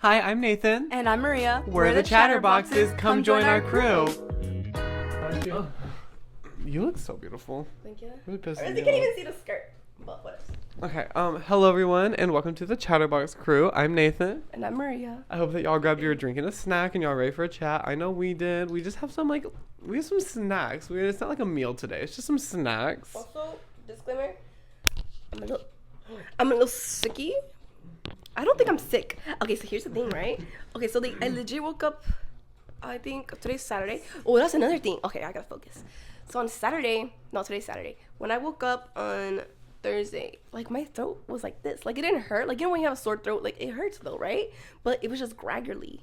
Hi, I'm Nathan. And I'm Maria. We're the Chatterboxes. Come join our crew. You look so beautiful. Thank you. Really pissed I me can't off. even see the skirt. But whatever. Okay, hello everyone, and welcome to the Chatterbox crew. I'm Nathan. And I'm Maria. I hope that y'all grabbed your drink and a snack and y'all ready for a chat. I know we did. We just have some, we have some snacks. It's not like a meal today. It's just some snacks. Also, disclaimer, I'm a little sicky. I don't think I'm sick. Okay, so here's the thing, right? Okay, so I legit woke up, I think today's Saturday. Oh, that's another thing. Okay, I gotta focus. So on Saturday, no, today's Saturday. When I woke up on Thursday, like my throat was like this. Like it didn't hurt. Like, you know when you have a sore throat, like it hurts though, right? But it was just gradually,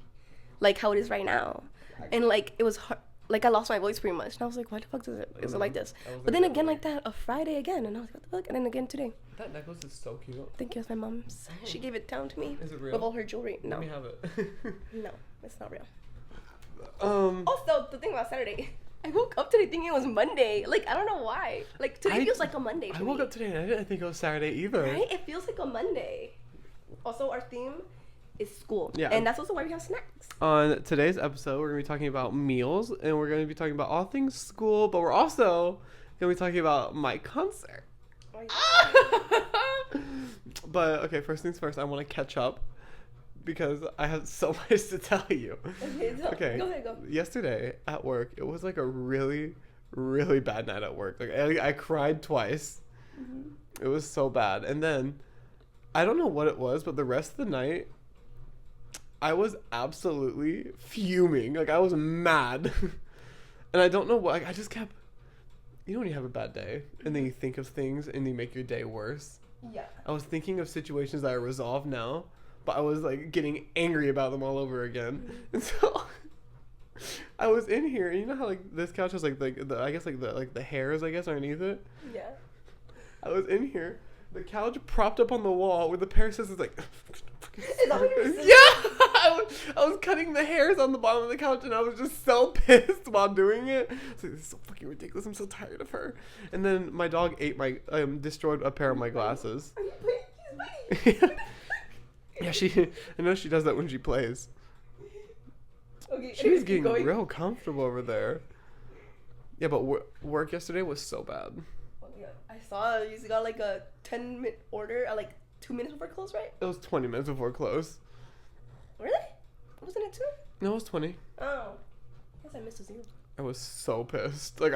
like how it is right now. And like it was hard. Like I lost my voice pretty much. And I was like, why the fuck is it like this? But then again like that, a Friday again. And I was like, what the fuck? And then again today. That necklace is so cute. Thank you, it's my mom's. She gave it down to me. Is it real? With all her jewelry. No. Let me have it. No, it's not real. Um. Also, the thing about Saturday, I woke up today thinking it was Monday. Like, I don't know why. Like, today feels like a Monday to I me. woke up today and I didn't think it was Saturday either. Right? It feels like a Monday. Also, our theme is school. Yeah. And that's also why we have snacks. On today's episode, we're going to be talking about meals, and we're going to be talking about all things school, but we're also going to be talking about my concert. But, okay, first things first, I want to catch up because I have so much to tell you. Okay, go ahead, go. Yesterday at work, it was like a really, really bad night at work. Like, I cried twice. Mm-hmm. It was so bad. And then, I don't know what it was, but the rest of the night, I was absolutely fuming. Like, I was mad. And I don't know what, like, I just kept, you know when you have a bad day, and then you think of things, and they make your day worse? Yeah. I was thinking of situations that I resolved now, but I was, like, getting angry about them all over again. Mm-hmm. And so, I was in here, and you know how, like, this couch has, like, the hairs, I guess, underneath it? Yeah. I was in here, the couch propped up on the wall with a pair of scissors, like... Is that what you were saying? Yeah! I was cutting the hairs on the bottom of the couch, and I was just so pissed while doing it. I was like, this is so fucking ridiculous. I'm so tired of her. And then my dog ate destroyed a pair of my glasses. Yeah, I know she does that when she plays. Okay, She's getting real comfortable over there. Yeah, but work yesterday was so bad. Oh, yeah. I saw you got like a 10-minute order at like 2 minutes before close, right? It was 20 minutes before close. Really? Wasn't it 2? No, it was 20. Oh. I guess I missed a 0. I was so pissed. Like,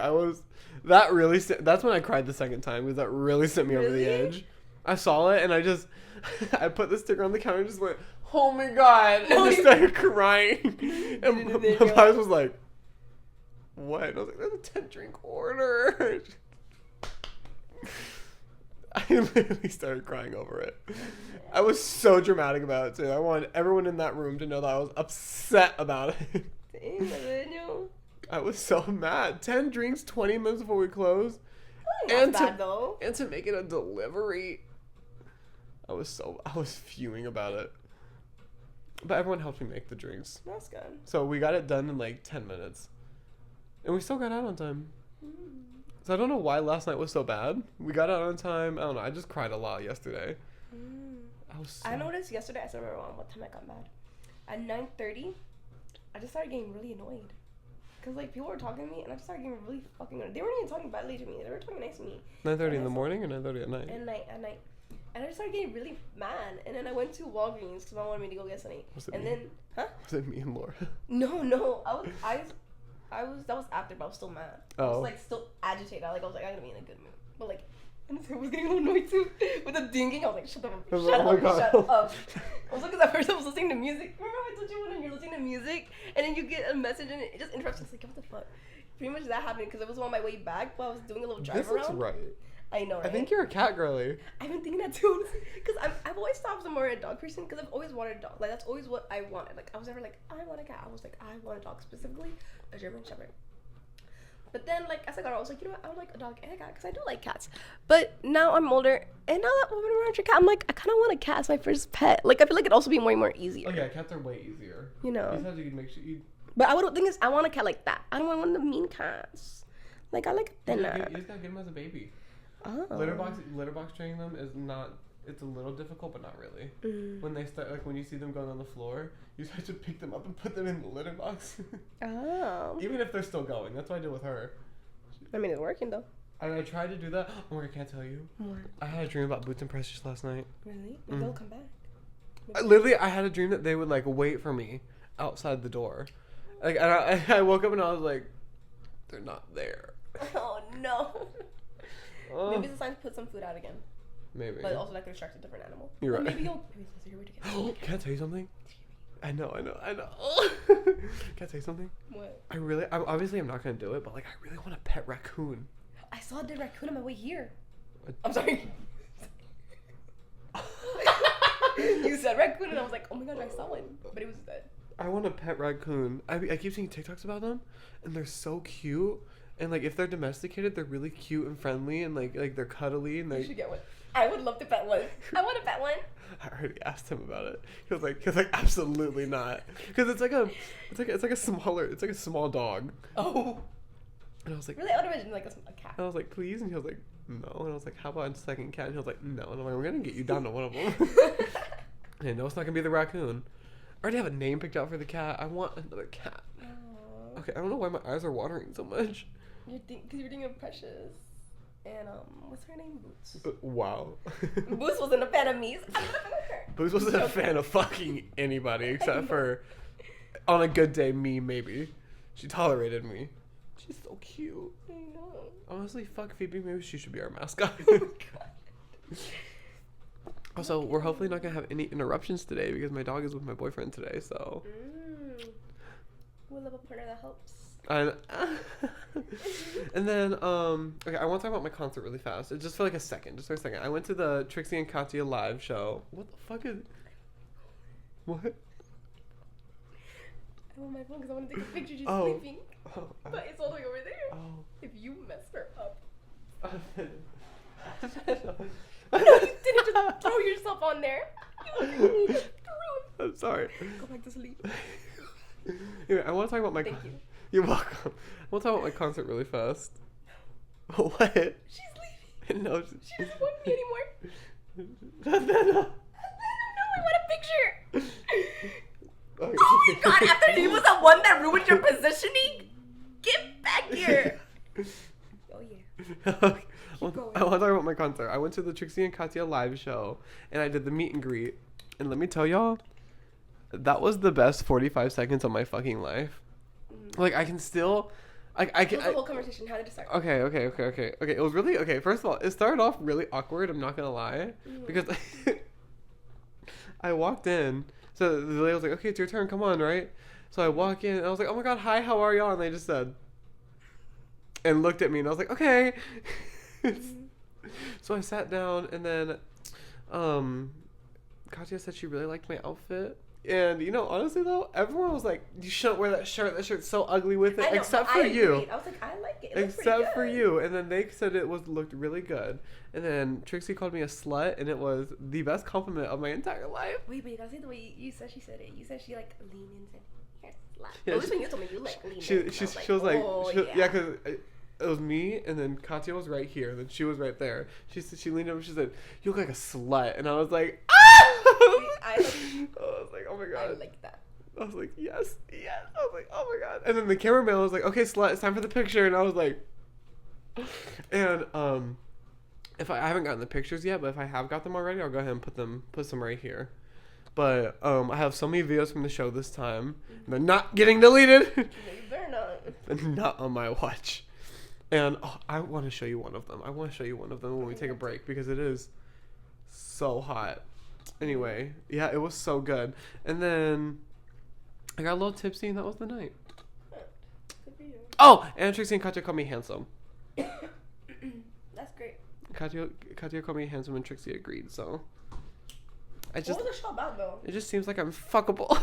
that's when I cried the second time, because that really sent me over the edge. I saw it, and I put the sticker on the counter and just went, oh my god, and just started crying. And my boss was like, what? And I was like, there's a 10-drink order. I literally started crying over it. I was so dramatic about it, too. I wanted everyone in that room to know that I was upset about it. Dang, I was so mad. 10 drinks, 20 minutes before we close. And to make it a delivery. I was fuming about it. But everyone helped me make the drinks. That's good. So we got it done in like 10 minutes. And we still got out on time. So I don't know why last night was so bad. We got out on time. I don't know. I just cried a lot yesterday. I noticed yesterday, I still remember what time I got mad. At 9:30, I just started getting really annoyed. Because, like, people were talking to me, and I just started getting really fucking annoyed. They weren't even talking badly to me. They were talking nice to me. 9:30 in the morning or 9:30 at night? At night. And I just started getting really mad. And then I went to Walgreens because Mom wanted me to go get something. Was it and me? then, huh? Was it me and Laura? No. That was after, but I was still mad. I was, like, still agitated. I was like, I'm gonna be in a good mood. But, like, and so I was getting a little annoyed too with the dinging. I was like, shut up. I was because at first I was listening to music. Remember I told you when you're listening to music and then you get a message and it just interrupts. I was like, what the fuck? Pretty much that happened because it was on my way back while I was doing a little drive around. This looks right. I know, right? I think you're a cat girly. I've been thinking that too, because I've always thought I was more a dog person because I've always wanted a dog. Like, that's always what I wanted. Like, I was never like, I want a cat. I was like, I want a dog, specifically a German Shepherd. But then, like, as I got older, I was like, you know what? I would like a dog and a cat because I do like cats. But now I'm older, and now that I'm around your cat, I'm like, I kind of want a cat as my first pet. Like, I feel like it'd also be way more easier. Oh, yeah, cats are way easier. You know? Besides, you can make sure you... But the thing is, I want a cat like that. I don't want one of the mean cats. Like, I like thinner. You just gotta get them as a baby. Oh. Litter box training them is not it's a little difficult, but not really. Mm. When they start, like when you see them going on the floor, you start to pick them up and put them in the litter box. Oh. Even if they're still going. That's what I did with her. I mean, it's working though. I tried to do that. Oh my God, I can't tell you. What? I had a dream about Boots and Precious last night. Really? Maybe they'll come back. Literally, I had a dream that they would like wait for me outside the door. Like, and I woke up and I was like, they're not there. Oh no. Oh. Maybe it's a sign to put some food out again. Maybe. But also that could distract a different animal. You're Or right. maybe he'll see your way together. Can I tell you something? I know. Can I tell you something? What? Obviously I'm not gonna do it, but like I really want a pet raccoon. I saw a dead raccoon on my way here. A- I'm sorry. You said raccoon and I was like, oh my gosh, I saw one. But it was dead. I want a pet raccoon. I keep seeing TikToks about them, and they're so cute. And like if they're domesticated, they're really cute and friendly, and like they're cuddly and You they. should get one. I would love to pet one. I want to pet one. I already asked him about it. He was like absolutely not, because it's like a small dog. Oh. And I was like, Really, I would imagine like a cat. and I was like, please, and he was like, no, and I was like, how about a second cat? And he was like, no, and I'm like, we're gonna get you down to one of them. And no, it's not gonna be the raccoon. I already have a name picked out for the cat. I want another cat. Aww. Okay, I don't know why my eyes are watering so much. Because you're thinking of Precious. And what's her name? Boots. But wow. Boots wasn't a fan of me. So I'm not a fan of her. Boots wasn't a fan of fucking anybody except for, on a good day, me maybe. She tolerated me. She's so cute. I know. Honestly, fuck Phoebe. Maybe she should be our mascot. Oh God. Also, we're hopefully not gonna have any interruptions today because my dog is with my boyfriend today. So. We'll love a partner that helps. And then, okay, I want to talk about my concert really fast. Just for like a second. Just for a second. I went to the Trixie and Katya live show. What the fuck is... What? I want my phone because I want to take a picture. She's Oh. sleeping. Oh. But it's all the way over there. Oh. If you mess her up. I'm No, you didn't just throw yourself on there. You just threw it. sorry. Go back to sleep. Anyway, I want to talk about my... Thank you. You're welcome. I want to talk about my concert really fast. What? She's leaving. No. She doesn't want me anymore. No. No, I want a picture. Okay. Oh my God, after he was the one that ruined your positioning? Get back here. Oh yeah. Okay. Keep going. I want to talk about my concert. I went to the Trixie and Katya live show, and I did the meet and greet. And let me tell y'all, that was the best 45 seconds of my fucking life. Like, I can still... I What can... was the whole conversation? How did it start? Okay. It was really... Okay, first of all, it started off really awkward, I'm not gonna lie. Because I walked in, so the lady was like, okay, it's your turn, come on, right? So I walk in, and I was like, oh my God, hi, how are y'all? And they just said... And looked at me, and I was like, okay. So I sat down, and then Katya said she really liked my outfit. And, you know, honestly, though, everyone was like, you shouldn't wear that shirt. That shirt's so ugly with it. I know, Except but for I you. agreed. I was like, I like it. It looks pretty Except for good. you. And then they said it looked really good. And then Trixie called me a slut, and it was the best compliment of my entire life. Wait, but you gotta say the way you said she said it. You said she like leaned in and said, "You're a slut." Yeah, At least she- when you told me you like leaned She in. was like, oh, yeah, because it was me, and then Katya was right here, and then she was right there. She leaned over, she said, you look like a slut. And I was like, ah! I was like, oh my I God. like that. I was like, yes. I was like, oh my God. And then the cameraman was like, okay, slut, it's time for the picture. And I was like, and if I haven't gotten the pictures yet, but if I have got them already, I'll go ahead and put some right here. But I have so many videos from the show this time. And they're not getting deleted. You better not. And not on my watch. And I want to show you one of them. I want to show you one of them when we take a break because it is so hot. Anyway, yeah, it was so good. And then I got a little tipsy, and that was the night. Good for you. Oh, and Trixie and Katya called me handsome. That's great. Katya called me handsome, and Trixie agreed. So I just What was the show about though? it just seems like I'm fuckable.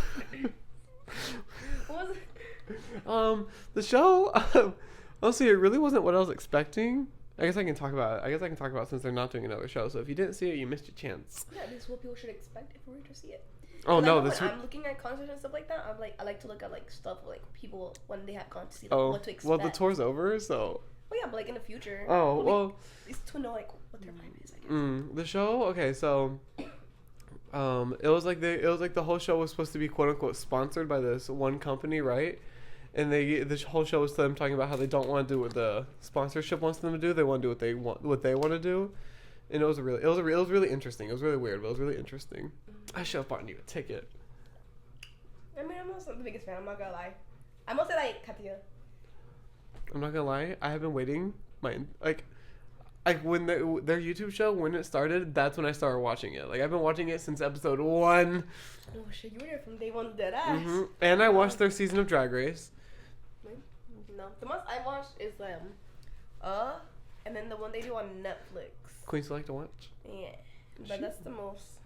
What was it? The show, honestly, it really wasn't what I was expecting. I guess I can talk about it since they're not doing another show. So if you didn't see it, you missed your chance. Yeah, this is what people should expect if we were to see it. Oh no, When this. I'm looking at concerts and stuff like that, I like to look at like stuff like people when they have gone to see like, Oh, what to expect. well, the tour's over, so Oh yeah, but like in the future. Oh, well. It's to know like what their vibe is, I guess. The show. Okay, so. It was like the whole show was supposed to be quote unquote sponsored by this one company, right? And the whole show was them talking about how they don't want to do what the sponsorship wants them to do. They want to do what they want to do, and it was really interesting. It was really weird, but it was really interesting. I should have bought you a ticket. I mean, I'm not the biggest fan. I'm not gonna lie. I'm mostly like Katya. I'm not gonna lie. I have been waiting like when their YouTube show when it started. That's when I started watching it. Like I've been watching it since episode 1. Oh shit, you were there from day one, dead ass. And I watched their season of Drag Race. No, the most I watched is and then the one they do on Netflix. Queen Select to watch. Yeah, but that's the most.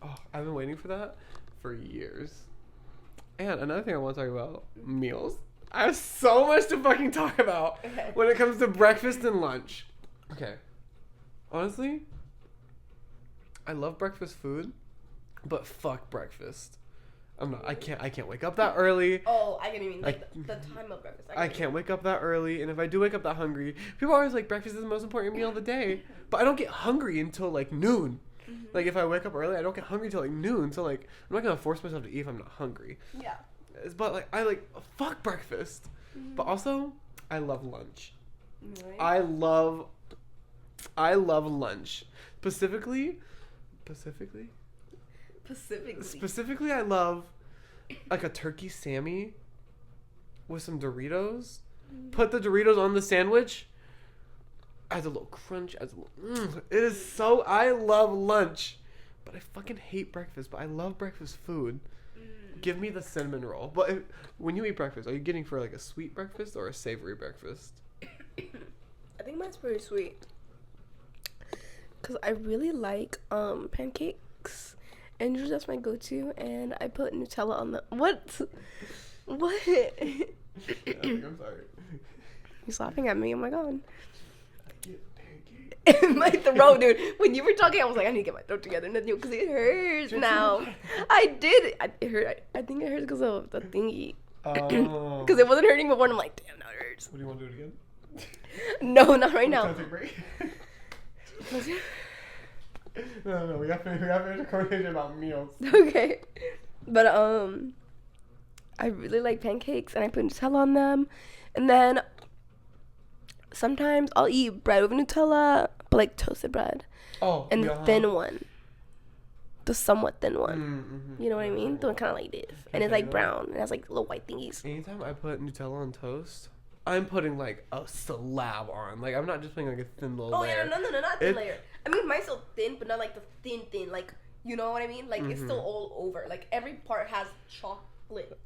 Oh, I've been waiting for that for years. And another thing I want to talk about, meals. I have so much to fucking talk about when it comes to breakfast and lunch. Okay. Honestly, I love breakfast food, but fuck breakfast. I can't wake up that early. Oh, I get what you mean. Like the time of breakfast. I can't wake up that early, and if I do wake up that hungry, people are always like, breakfast is the most important meal of the day. But I don't get hungry until like noon. Like if I wake up early, I don't get hungry till like noon. So like I'm not gonna force myself to eat if I'm not hungry. Yeah. But like I like fuck breakfast. But also I love lunch. Really? I love lunch. Specifically, I love like a turkey Sammy with some Doritos. Put the Doritos on the sandwich. Adds a little crunch. It is so. I love lunch, but I fucking hate breakfast. But I love breakfast food. Give me the cinnamon roll. But when you eat breakfast, are you getting for like a sweet breakfast or a savory breakfast? I think mine's pretty sweet. Cause I really like pancakes, and usually that's my go-to. And I put Nutella on the what? What? I'm sorry. He's laughing at me. Oh my god. I get My throat, dude. When you were talking, I was like, I need to get my throat together, because it hurts now. I did. It hurt. I think it hurts because of the thingy. Oh. Because it wasn't hurting before, and I'm like, damn, now it hurts. What do you want to do it again? No, not right now. Take a break? No. We got to finish a conversation about meals. Okay, but I really like pancakes, and I put Nutella on them, and then sometimes I'll eat bread with Nutella, but like toasted bread. Oh, and the thin one. The somewhat thin one. Mm-hmm. You know what I mean? The one kind of like this. And it's like brown. It has like little white thingies. Anytime I put Nutella on toast, I'm putting like a slab on. Like I'm not just putting like a thin little layer. Oh yeah, no, not thin layer. I mean, mine's still thin, but not like the thin. Like, you know what I mean? Like it's still all over. Like every part has chocolate.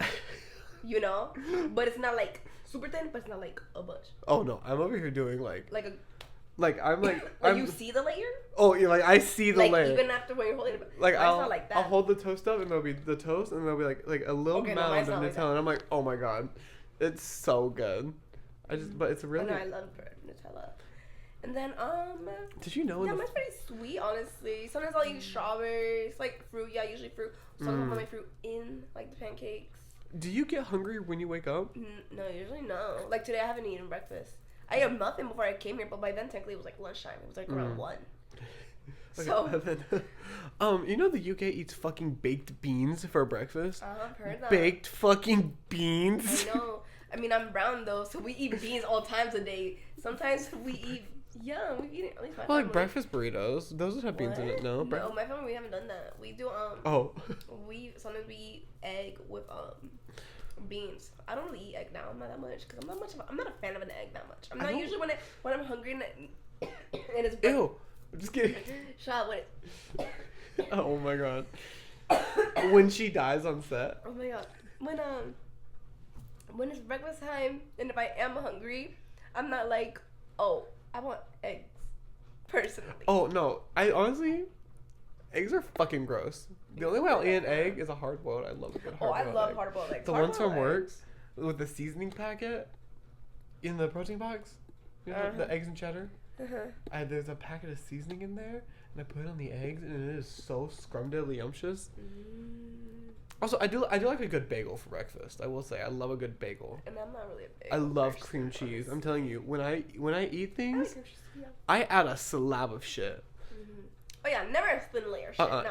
You know? But it's not like super thin, but it's not like a bunch. Oh no, I'm over here doing I'm you see the layer? Oh yeah, like I see the layer. Even after when you're holding it. Like not like that. I'll hold the toast up and there'll be the toast and there'll be like a little mound of Nutella and I'm like, oh my god, it's so good. But it's really. I love Nutella. And then Did you know? Yeah, mine's pretty sweet, honestly. Sometimes I'll eat strawberries, like fruit. Yeah, usually fruit. Sometimes I'll put my fruit in like the pancakes. Do you get hungry when you wake up? No, usually no. Like today, I haven't eaten breakfast. I ate muffin before I came here, but by then technically it was like lunchtime. It was like around 1. Okay, So, you know the UK eats fucking baked beans for breakfast? I've heard that. Baked fucking beans? I know. I mean, I'm brown though, so we eat beans all times a day. Sometimes we eat, we eat it, at least my family. Like breakfast burritos. Those would have beans in it, no? No, my family, we haven't done that. We do, sometimes we eat egg with, beans. I don't really eat egg now. I'm not that much because I'm not a fan of an egg that much. I'm not usually when I'm hungry and it's ew. I'm just kidding. Shut up. Oh my god. When she dies on set. Oh my god. When it's breakfast time and if I am hungry, I'm not like, oh, I want eggs. Personally. Oh no. I honestly, eggs are fucking gross. The only way I'll eat an egg is a hard boiled. I love a good hard boiled egg. I love hard boiled eggs. The ones from Works with the seasoning packet in the protein box. You know, the eggs and cheddar. There's a packet of seasoning in there, and I put it on the eggs, and it is so scrumdiddlyumptious. Also, I do like a good bagel for breakfast. I will say I love a good bagel. And I'm not really a big. I love cream cheese. I'm telling you, when I eat I like things, cream cheese, yeah. I add a slab of shit. Oh yeah, never a thin layer shit. No.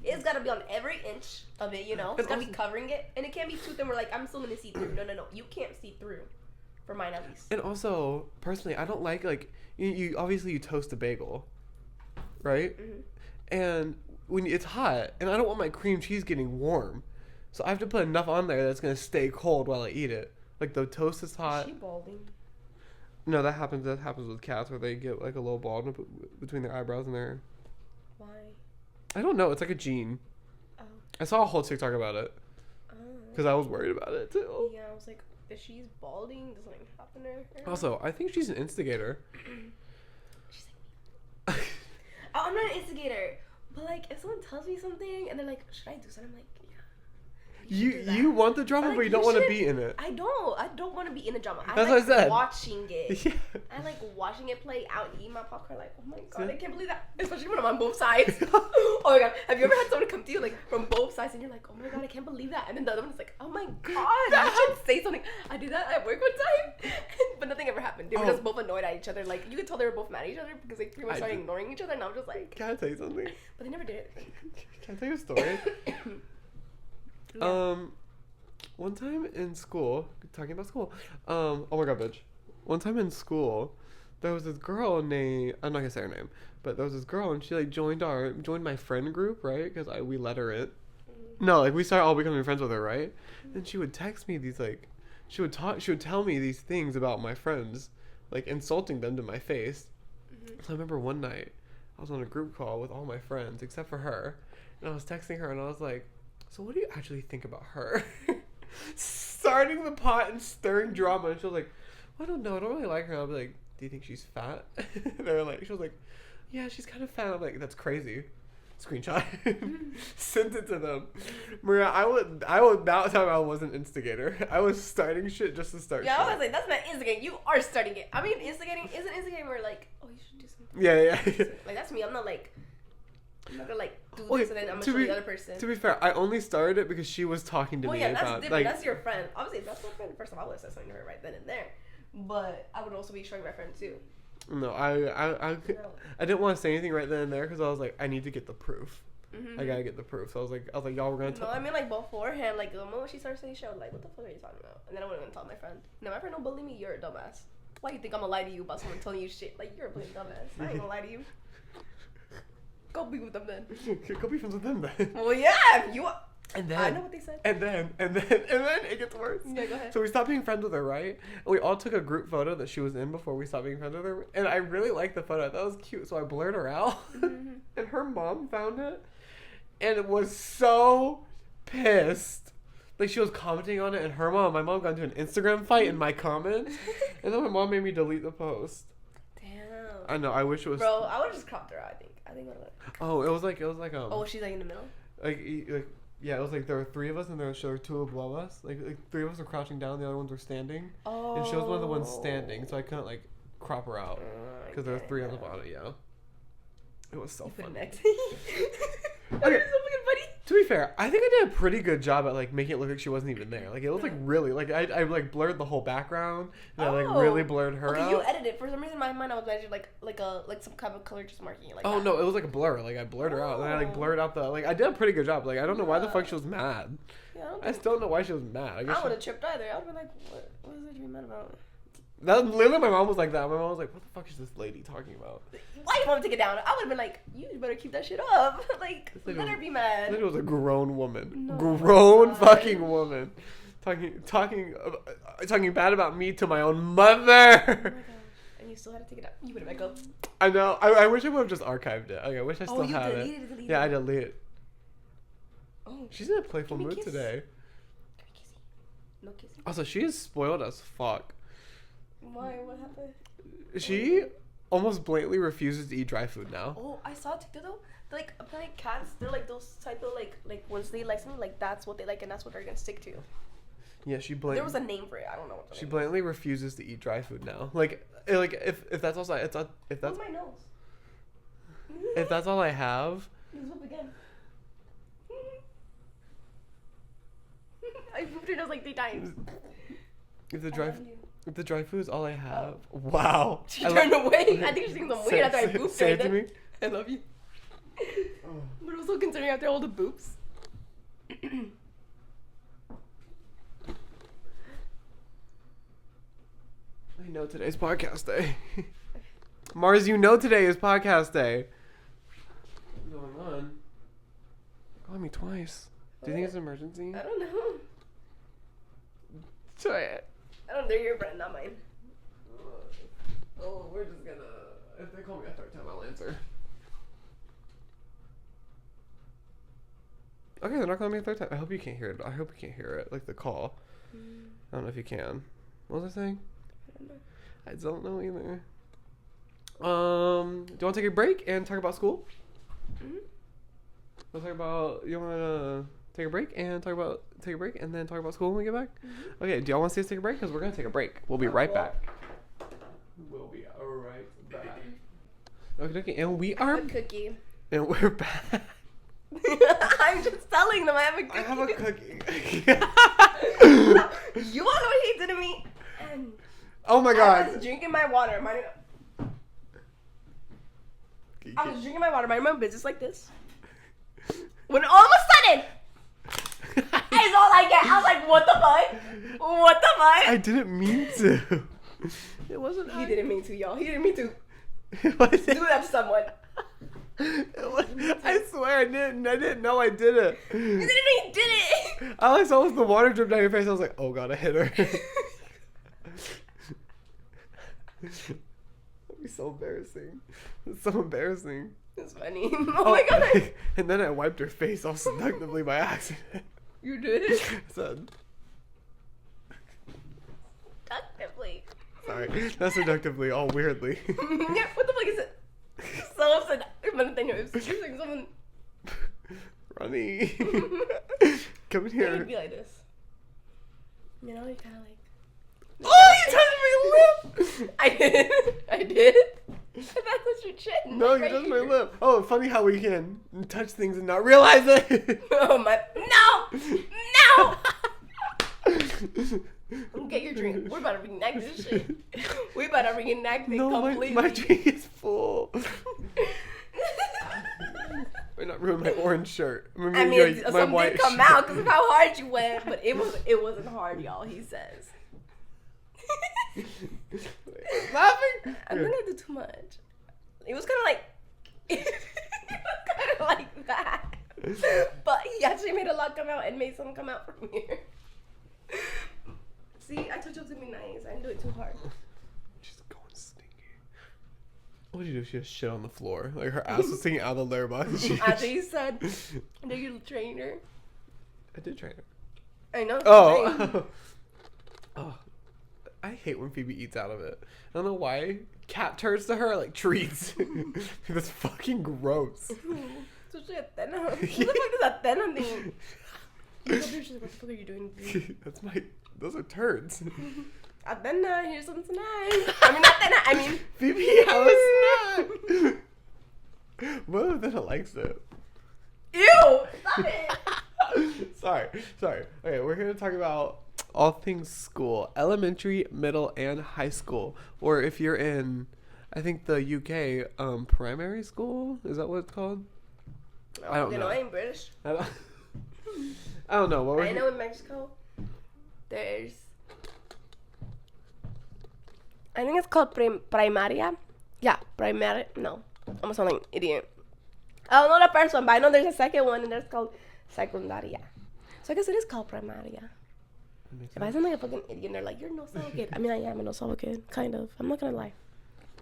It's gotta be on every inch of it, you know. It's gotta be covering it, and it can't be too thin. Where like I'm still gonna see through. No. You can't see through. For mine at least. And also, personally, I don't like you obviously you toast a bagel, right? Mm-hmm. And when it's hot, and I don't want my cream cheese getting warm, so I have to put enough on there that's gonna stay cold while I eat it. Like the toast is hot. Is she balding? No, that happens. That happens with cats where they get like a little bald between their eyebrows and their. Why? I don't know. It's like a gene. Oh. I saw a whole TikTok about it Oh. because I was worried about it too. Yeah, I was like, if she's balding, does something happen to her? Also, I think she's an instigator. She's like, oh, I'm not an instigator, but like, if someone tells me something and they're like, should I do something? I'm like, yeah. You want the drama, Like, but you don't want to be in it. I don't want to be in the drama. That's I what I said. watching it. Yeah. I like watching it play out and eat my popcorn. Like, oh my god, I can't believe that. Especially when I'm on both sides. Oh my god, have you ever had someone come to you like from both sides and you're like, oh my god, I can't believe that, and then the other one's like, oh my god, you should say something. I did that at work one time, but nothing ever happened. They were just both annoyed at each other. Like you could tell they were both mad at each other because they pretty much started ignoring each other, and I was just like, Can I tell you something? but they never did it. Can I tell you a story? Yeah. One time in school, talking about school, oh my god, bitch. One time in school, there was this girl named, I'm not gonna say her name, but there was this girl and she like joined my friend group, right? Because we let her in. No, like we started all becoming friends with her, right? And she would text me these like, she would tell me these things about my friends, like insulting them to my face. So I remember one night, I was on a group call with all my friends except for her, and I was texting her and I was like, so what do you actually think about her? Starting the pot and stirring drama, and she was like, well, I don't know, I don't really like her. I'll be like, do you think she's fat? And they were like, she was like, yeah, she's kind of fat. I'm like, that's crazy. Screenshot. Sent it to them. Maria, I would that time I was an instigator. I was starting shit just to start shit. I was like, that's not instigating. You are starting it. I mean, instigating isn't instigating where like, oh, you should do something. Yeah. Like that's me. I'm not gonna like do Okay, this and then I'm gonna show the other person. To be fair, I only started it because she was talking to me That's about different. Like, that's your friend. Obviously, if that's my friend, first of all, I would have said something to her right then and there. But I would also be showing my friend too. No, I didn't want to say anything right then and there because I was like, I need to get the proof. I gotta get the proof. So I was like, y'all were gonna tell. No, I mean like beforehand, like the moment she started saying shit, I was like, what the fuck are you talking about? And then I wouldn't even tell my friend. No, my friend don't believe me. You're a dumbass. Why you think I'm gonna lie to you about someone telling you shit? Like you're a plain dumbass. I ain't gonna lie to you. Go be with them then. Go be friends with them then. Well, yeah, if you. And then I know what they said. And then it gets worse. Yeah, go ahead. So we stopped being friends with her, right? And we all took a group photo that she was in before we stopped being friends with her. And I really liked the photo. I thought it was cute, so I blurred her out. And her mom found it and was so pissed. Like she was commenting on it, and my mom got into an Instagram fight in my comments. And then my mom made me delete the post. Damn. I know. I wish it was. Bro, I would have just cropped her out. I think I would have. Oh, it was like Oh, she's like in the middle. like yeah, it was like there were three of us and there were two above us. Like three of us were crouching down, the other ones were standing. Oh. And she was one of the ones standing, so I couldn't like crop her out because there were three on the bottom. Yeah. It was so funny. Okay. So fucking funny. To be fair, I think I did a pretty good job at like making it look like she wasn't even there. Like it was like really like I like blurred the whole background and I like really blurred her out. You edited it. For some reason in my mind I was imagining like some kind of color just marking it like Oh that. no, it was like a blur. Like I blurred her out and I like blurred out the like I did a pretty good job. Like I don't know why the fuck she was mad. Yeah, I still don't know why she was mad. I would have tripped either. I would have been like, what is it you mad about? That literally my mom was like that. My mom was like, what the fuck is this lady talking about? Why you want to take it down? I would have been like, you better keep that shit up. Like, let her be mad. It was a grown woman. No, grown fucking woman. Talking bad about me to my own mother. Oh my gosh. And you still had to take it out. You put it back up. I know. I wish I would have just archived it. Like, I wish I still had it. Deleted Yeah, I deleted it. Oh. She's in a playful Give me a mood kiss. today. No kissing. Also, she is spoiled as fuck. Why? What happened? She almost blatantly refuses to eat dry food now. Oh, I saw TikTok though. Like apparently cats, they're like those type of like once they like something, like that's what they like and that's what they're gonna stick to. Yeah, There was a name for it. I don't know what the She name blatantly refuses to eat dry food now. Like if that's also if that's my nose. if that's all I have. Let's whip again. between us like 3 times. If the I dry love you. if the dry food is all I have, wow. She turned away. I think she's thinking some weird after I booped Say her. it to me. I love you. But I was so concerning after all the boops. I know today's podcast day. Mars, you know today is podcast day. What's going on? Call me twice. Do you think it's an emergency? I don't know. Try it. I don't know. They're your friend, not mine. Oh, we're just gonna. If they call me a third time, I'll answer. Okay, they're not calling me a third time. I hope you can't hear it. I hope you can't hear it, like the call. I don't know if you can. What was I saying? I don't know either. Do you want to take a break and talk about school? We'll talk about. You want to take a break and then talk about school when we get back? Okay. Do y'all want to see us take a break? Because we're gonna take a break. We'll be right back. We'll be right back. Okay. And we I are. have a cookie. And we're back. I'm just telling them I have a cookie. I have a cookie. You want to know what he did to me? Oh my I god. was drinking my water. I was drinking my water. Minding my business like this. When all of a sudden, it's all I get. I was like, what the fuck? What the fuck? I didn't mean to. It wasn't. He didn't mean to, y'all. He didn't mean to It wasn't. do that to someone. I swear I didn't know I did it. He didn't mean he did it. All I saw was the water drip down your face. I was like, oh god, I hit her. That'd be so embarrassing. It's so embarrassing. It's funny. Oh my god. And then I wiped her face all seductively by accident. You did it? Said, Definitely. sorry. Not seductively, all weirdly. Yeah, what the fuck is it? So upset. You're like someone. Ronnie. Come in It here. would be like this. You know, you kind of like. Oh, you touched my lip! I did. I did. That's what your chin. No, you right touched my here. lip. Oh, funny how we can touch things and not realize it. Oh my. No! No! Get your drink. We're about to reenact this shit. We about to reenact it No, completely. my drink is full. Wait, not ruin my orange shirt. I mean, some did come out because of how hard you went, but it wasn't hard, y'all. He says. Laughing. I think I did too much. It was kind of like, it was kind of like that. But he actually made a lot come out and made some come out from here. See, I told you to be nice. I didn't do it too hard. She's going stinky. What did you do? She just shit on the floor. Like her ass was sticking out of the litter box. After you said, "Do you train her?" I did train her. I know. Oh. Oh. I hate when Phoebe eats out of it. I don't know why. Cat turds to her are like treats. That's fucking gross. Especially Athena. What the fuck does Athena mean? She's like, what the fuck are you doing? Those are turds. Athena, here's some snacks. I mean, Athena, I mean. Phoebe, have a snack. What if Athena likes it? Ew! Stop it! Sorry. Okay, we're here to talk about all things school, elementary, middle, and high school. Or if you're in, I think the UK, primary school. Is that what it's called? I don't know. I ain't British. I don't know. What I know in Mexico, there's. I think it's called primaria. Yeah, primaria. No, I'm sounding like an idiot. I don't know the first one, but I know there's a second one, and there's called secundaria. So I guess it is called primaria. If I sound like a fucking idiot, they're like, you're no solo kid. I mean, I am a no solo kid, kind of. I'm not gonna lie.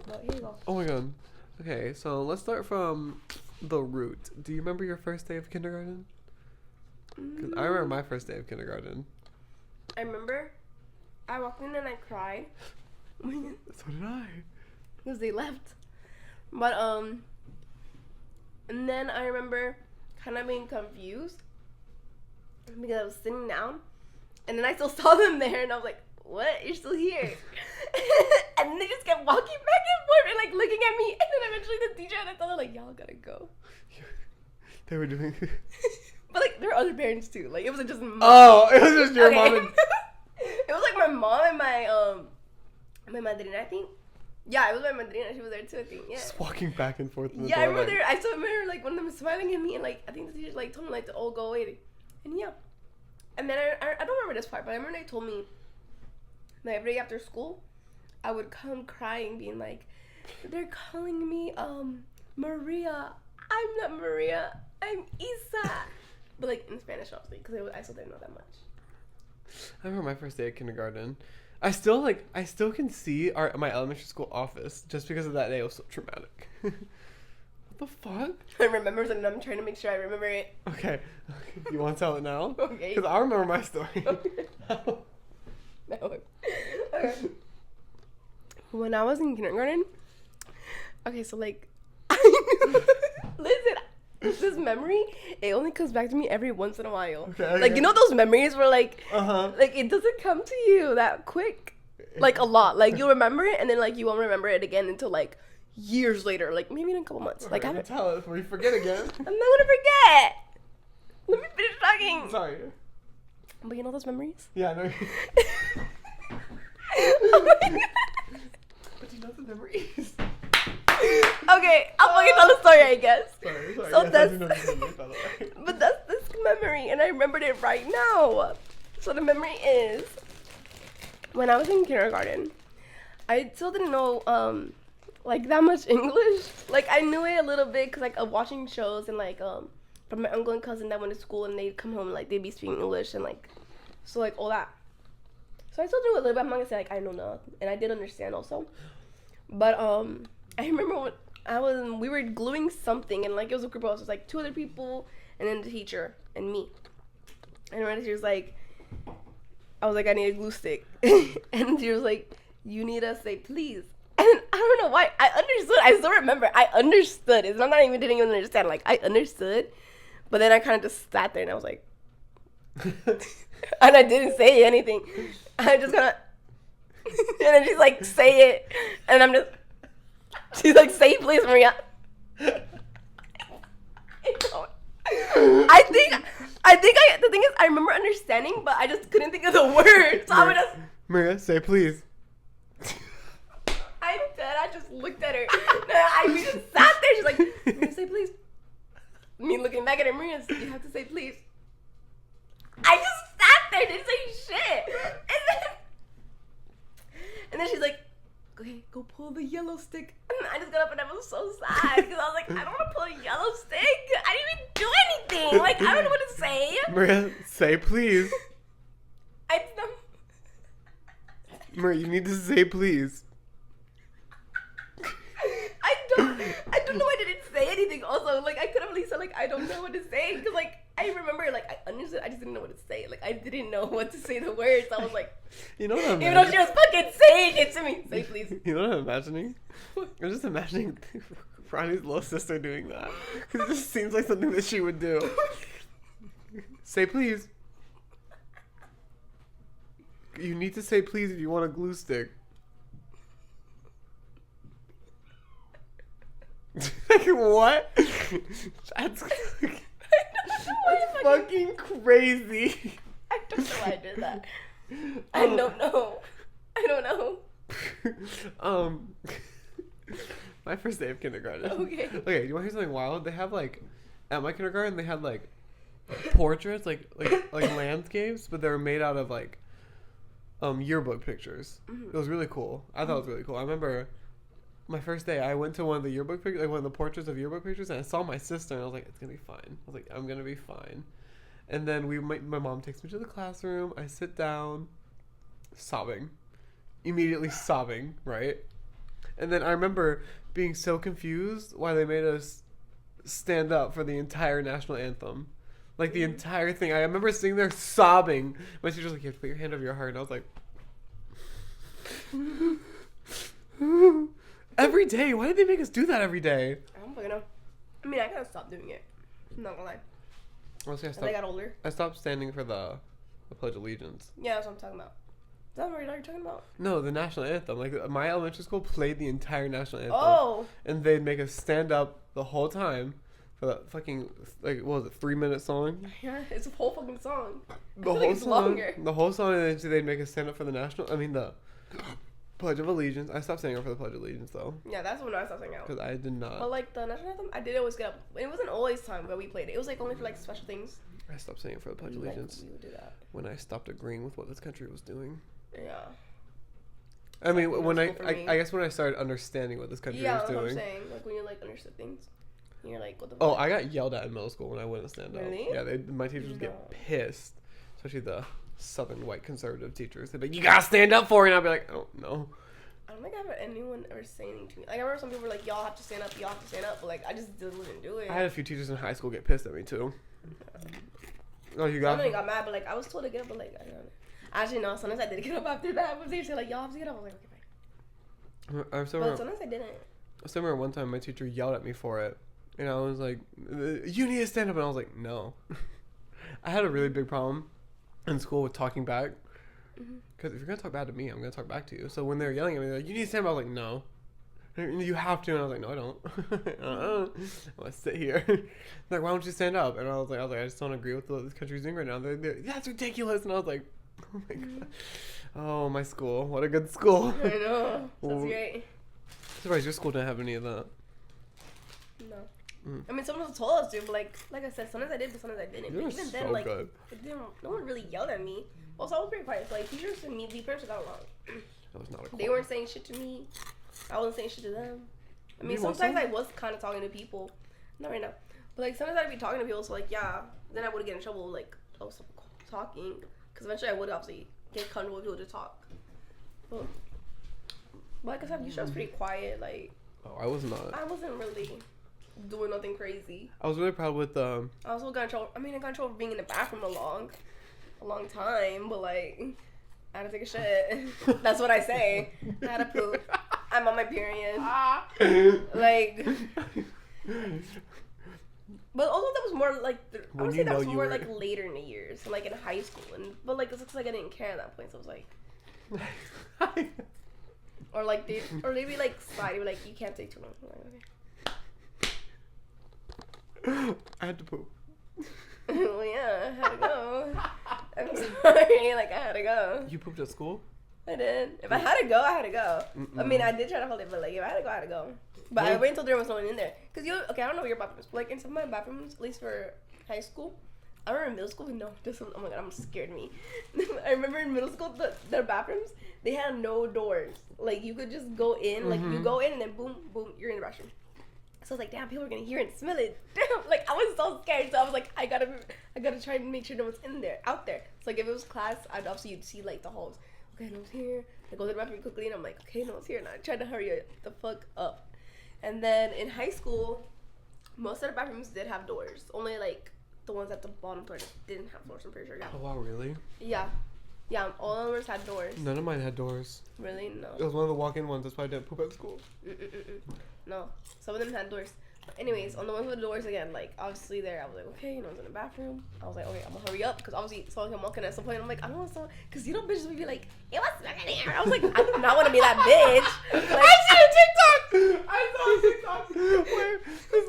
But here you go. Oh my god. Okay, so let's start from the root. Do you remember your first day of kindergarten? Because I remember my first day of kindergarten. I remember I walked in and I cried. So did I. Because they left. But, and then I remember kind of being confused because I was sitting down. And then I still saw them there, and I was like, what? You're still here? And then they just kept walking back and forth and, like, looking at me. And then eventually the teacher and I told her, like, y'all gotta go. They were doing... But, like, like there were other parents too. Like it wasn't just mom. Oh, it was just your mom and... It was like my mom and my madrina, I think. Yeah, it was my madrina. She was there too, I think. Yeah. Just walking back and forth in the Yeah, door, I remember like... I still remember like one of them smiling at me and like I think the teacher like told me like to all go away. And yeah. And then I don't remember this part, but I remember they told me that every day after school I would come crying being like, they're calling me Maria. I'm not Maria. I'm Isa. But like in Spanish obviously because I still didn't know that much. I remember my first day at kindergarten. I still can see my elementary school office just because of that day. It was so traumatic. What the fuck? I remember it and I'm trying to make sure I remember it. Okay. You want to tell it now? Okay. Because I remember my story. No. Okay. When I was in kindergarten, okay, so like, listen, this memory, it only comes back to me every once in a while. Okay. Like, you know those memories where like, Uh-huh. like it doesn't come to you that quick, like a lot. Like you'll remember it and then like you won't remember it again until like years later, like maybe in a couple months. Like I haven't. Tell us before you forget again. I'm not gonna forget. Let me finish talking. Sorry. But you know those memories? Yeah, I know. Oh my God. But you know the memories. Okay, I'll fucking tell the story, I guess. Sorry. So Yes, I that's, do know the memories, by the way. but that's this memory, and I remembered it right now. So the memory is, when I was in kindergarten, I still didn't know, like, that much English. Like, I knew it a little bit, because, like, of watching shows, and, like, from my uncle and cousin that went to school, and they'd come home, like, they'd be speaking English, and, like, so, like, all that. So I still do a little bit. I'm not gonna say, like, I know nothing, and I did understand also. But, I remember when we were gluing something, and like it was a group of us. It was like 2 other people, and then the teacher and me. And when she was like, I was like, I need a glue stick, and she was like, you need to say please. And I don't know why I understood. I still remember. I understood. It's not that I didn't even understand. Like I understood, but then I kind of just sat there and I was like, and I didn't say anything. I just kind of, and then she's like, say it, and I'm just. She's like, say please, Maria. The thing is, I remember understanding, but I just couldn't think of the word. So I would just. Maria, say please. I'm dead. I just looked at her. We just sat there. She's like, Maria, say please. Me looking back at her, Maria, you have to say please. I just sat there, didn't say shit. And then she's like, okay, go pull the yellow stick. And I just got up and I was so sad because I was like, I don't want to pull a yellow stick. I didn't even do anything. Like, I don't know what to say. Maria, say please. Maria, you need to say please. I don't know why I didn't say anything also. Like, I could have at least said, like, I don't know what to say. Because, like, I remember, like, I understood. I just didn't know what to say. Like, I didn't know what to say the words. I was like, you know what I'm even though she was fucking saying it to me. Say please. You know what I'm imagining? I'm just imagining Ronnie's little sister doing that. Because it just seems like something that she would do. Say please. You need to say please if you want a glue stick. Like, what? That's fucking crazy. I don't know why I did that. I don't know. My first day of kindergarten. Okay. Okay, you want to hear something wild? They have, like, at my kindergarten, they had, like, portraits, like landscapes, but they were made out of, like, yearbook pictures. Mm-hmm. It was really cool. I thought it was really cool. I remember my first day, I went to one of the yearbook pictures, like one of the portraits of yearbook pictures, and I saw my sister, and I was like, it's gonna be fine. I was like, I'm gonna be fine. And then my mom takes me to the classroom. I sit down, sobbing, immediately sobbing, right? And then I remember being so confused why they made us stand up for the entire national anthem. Like, the entire thing. I remember sitting there sobbing. My teacher was like, you have to put your hand over your heart. And I was like... Every day? Why did they make us do that every day? I don't fucking know. I mean, I kind of stopped doing it. I'm not gonna lie. Honestly, As I got older. I stopped standing for the Pledge of Allegiance. Yeah, that's what I'm talking about. Is that what you're talking about? No, the national anthem. Like, my elementary school played the entire national anthem. Oh! And they'd make us stand up the whole time for that fucking, like, what was it, 3-minute song? Yeah, it's a whole fucking song. The whole song. The whole song, and then they'd make us stand up for the the Pledge of Allegiance. I stopped singing for the Pledge of Allegiance, though. Yeah, that's when I stopped singing out. Because I did not. But, like, the national anthem, I did always get up. It wasn't always time where we played it. It was, like, only for, like, special things. I stopped singing for the Pledge of Allegiance. We would do that. When I stopped agreeing with what this country was doing. Yeah. I mean, when I guess when I started understanding what this country was doing. Yeah, that's what I'm saying. Like, when you, like, understood things. And you're like, what the fuck? Oh, I got yelled at in middle school when I wouldn't stand up. Really? Yeah, my teachers would get pissed. Especially the southern white conservative teachers. They'd be like, you gotta stand up for it. And I'd be like, oh, no. I don't think I had anyone ever say anything to me. Like, I remember some people were like, y'all have to stand up, but, like, I just wouldn't do it. I had a few teachers in high school get pissed at me, too. Oh, you got Somebody got mad, but, like, I was told to get up, but, like, I don't know. Actually, no, sometimes I did get up after that. But they said, like, y'all have to get up. I was like, okay, fine. But sometimes I didn't. I still remember one time my teacher yelled at me for it. And I was like, you need to stand up. And I was like, no. I had a really big problem in school with talking back. Because if you're going to talk bad to me, I'm going to talk back to you. So when they were yelling at me, they're like, you need to stand up. I was like, no. You have to. And I was like, no, I don't. I'm going to sit here. Like, why don't you stand up? And I was like, I just don't agree with what this country's doing right now. That's ridiculous. And I was like, oh my God. Oh, my school. What a good school. I know. That's great. I'm surprised your school didn't have any of that. No. I mean, someone told us to, but like I said, sometimes I did, but sometimes I didn't. You're But even so then, like, good. no one really yelled at me. Also, I was pretty quiet. So, like, teachers and me, the parents got along. That was not a They weren't saying shit to me. I wasn't saying shit to them. I mean, sometimes I was kind of talking to people. Not right now. But, like, sometimes I'd be talking to people, so, like, yeah. Then I would get in trouble, like, oh, stop talking. Because eventually I would obviously get comfortable with people to talk. But like I said, you was pretty quiet. Like, oh, I was not. I wasn't really doing nothing crazy. I was really proud with I also got in trouble. I mean, I got in trouble for being in the bathroom a long time. But like, I had to take a shit. That's what I say. I had to poop. I'm on my period. Like, but also that was more like I would say that was more like later in the years, so, like in high school. But like it's like I didn't care at that point, so I was like. Or like they'd be like sliding, like you can't take too long. Like, okay. I had to poop. Well, yeah, I had to go. I'm sorry, like I had to go. You pooped at school? I did. If I had to go, I had to go. I mean, I did try to hold it, but like if I had to go, I had to go. But I waited until there was no one in there. Cause I don't know your bathrooms, but like in some of my bathrooms, at least for high school, I remember in middle school, no, this was, oh my god, I'm scared of me. I remember in middle school, their bathrooms, they had no doors. Like, you could just go in, like, you go in and then boom, boom, you're in the bathroom. So I was like, damn, people are gonna hear and smell it. Damn, like, I was so scared. So I was like, I gotta try and make sure no one's out there. So like, if it was class, obviously you'd see like the halls. Okay, no one's here. I go to the bathroom quickly and I'm like, okay, no one's here. And I tried to hurry the fuck up. And then in high school, most of the bathrooms did have doors. Only like the ones at the bottom floor didn't have doors, I'm pretty sure. Yeah. Oh wow, really? Yeah. Yeah, all of ours had doors. None of mine had doors. Really? No. It was one of the walk-in ones. That's why I didn't poop at school. No. Some of them had doors. But anyways, on the ones with the doors, again, like, obviously there, I was like, okay, no one's in the bathroom. I was like, okay, I'm gonna hurry up, because obviously someone can walk in at some point, and I'm like, I don't want someone, because you know bitches would be like, it was smelling in here. I was like, I do not want to be that bitch. Like, I saw a TikTok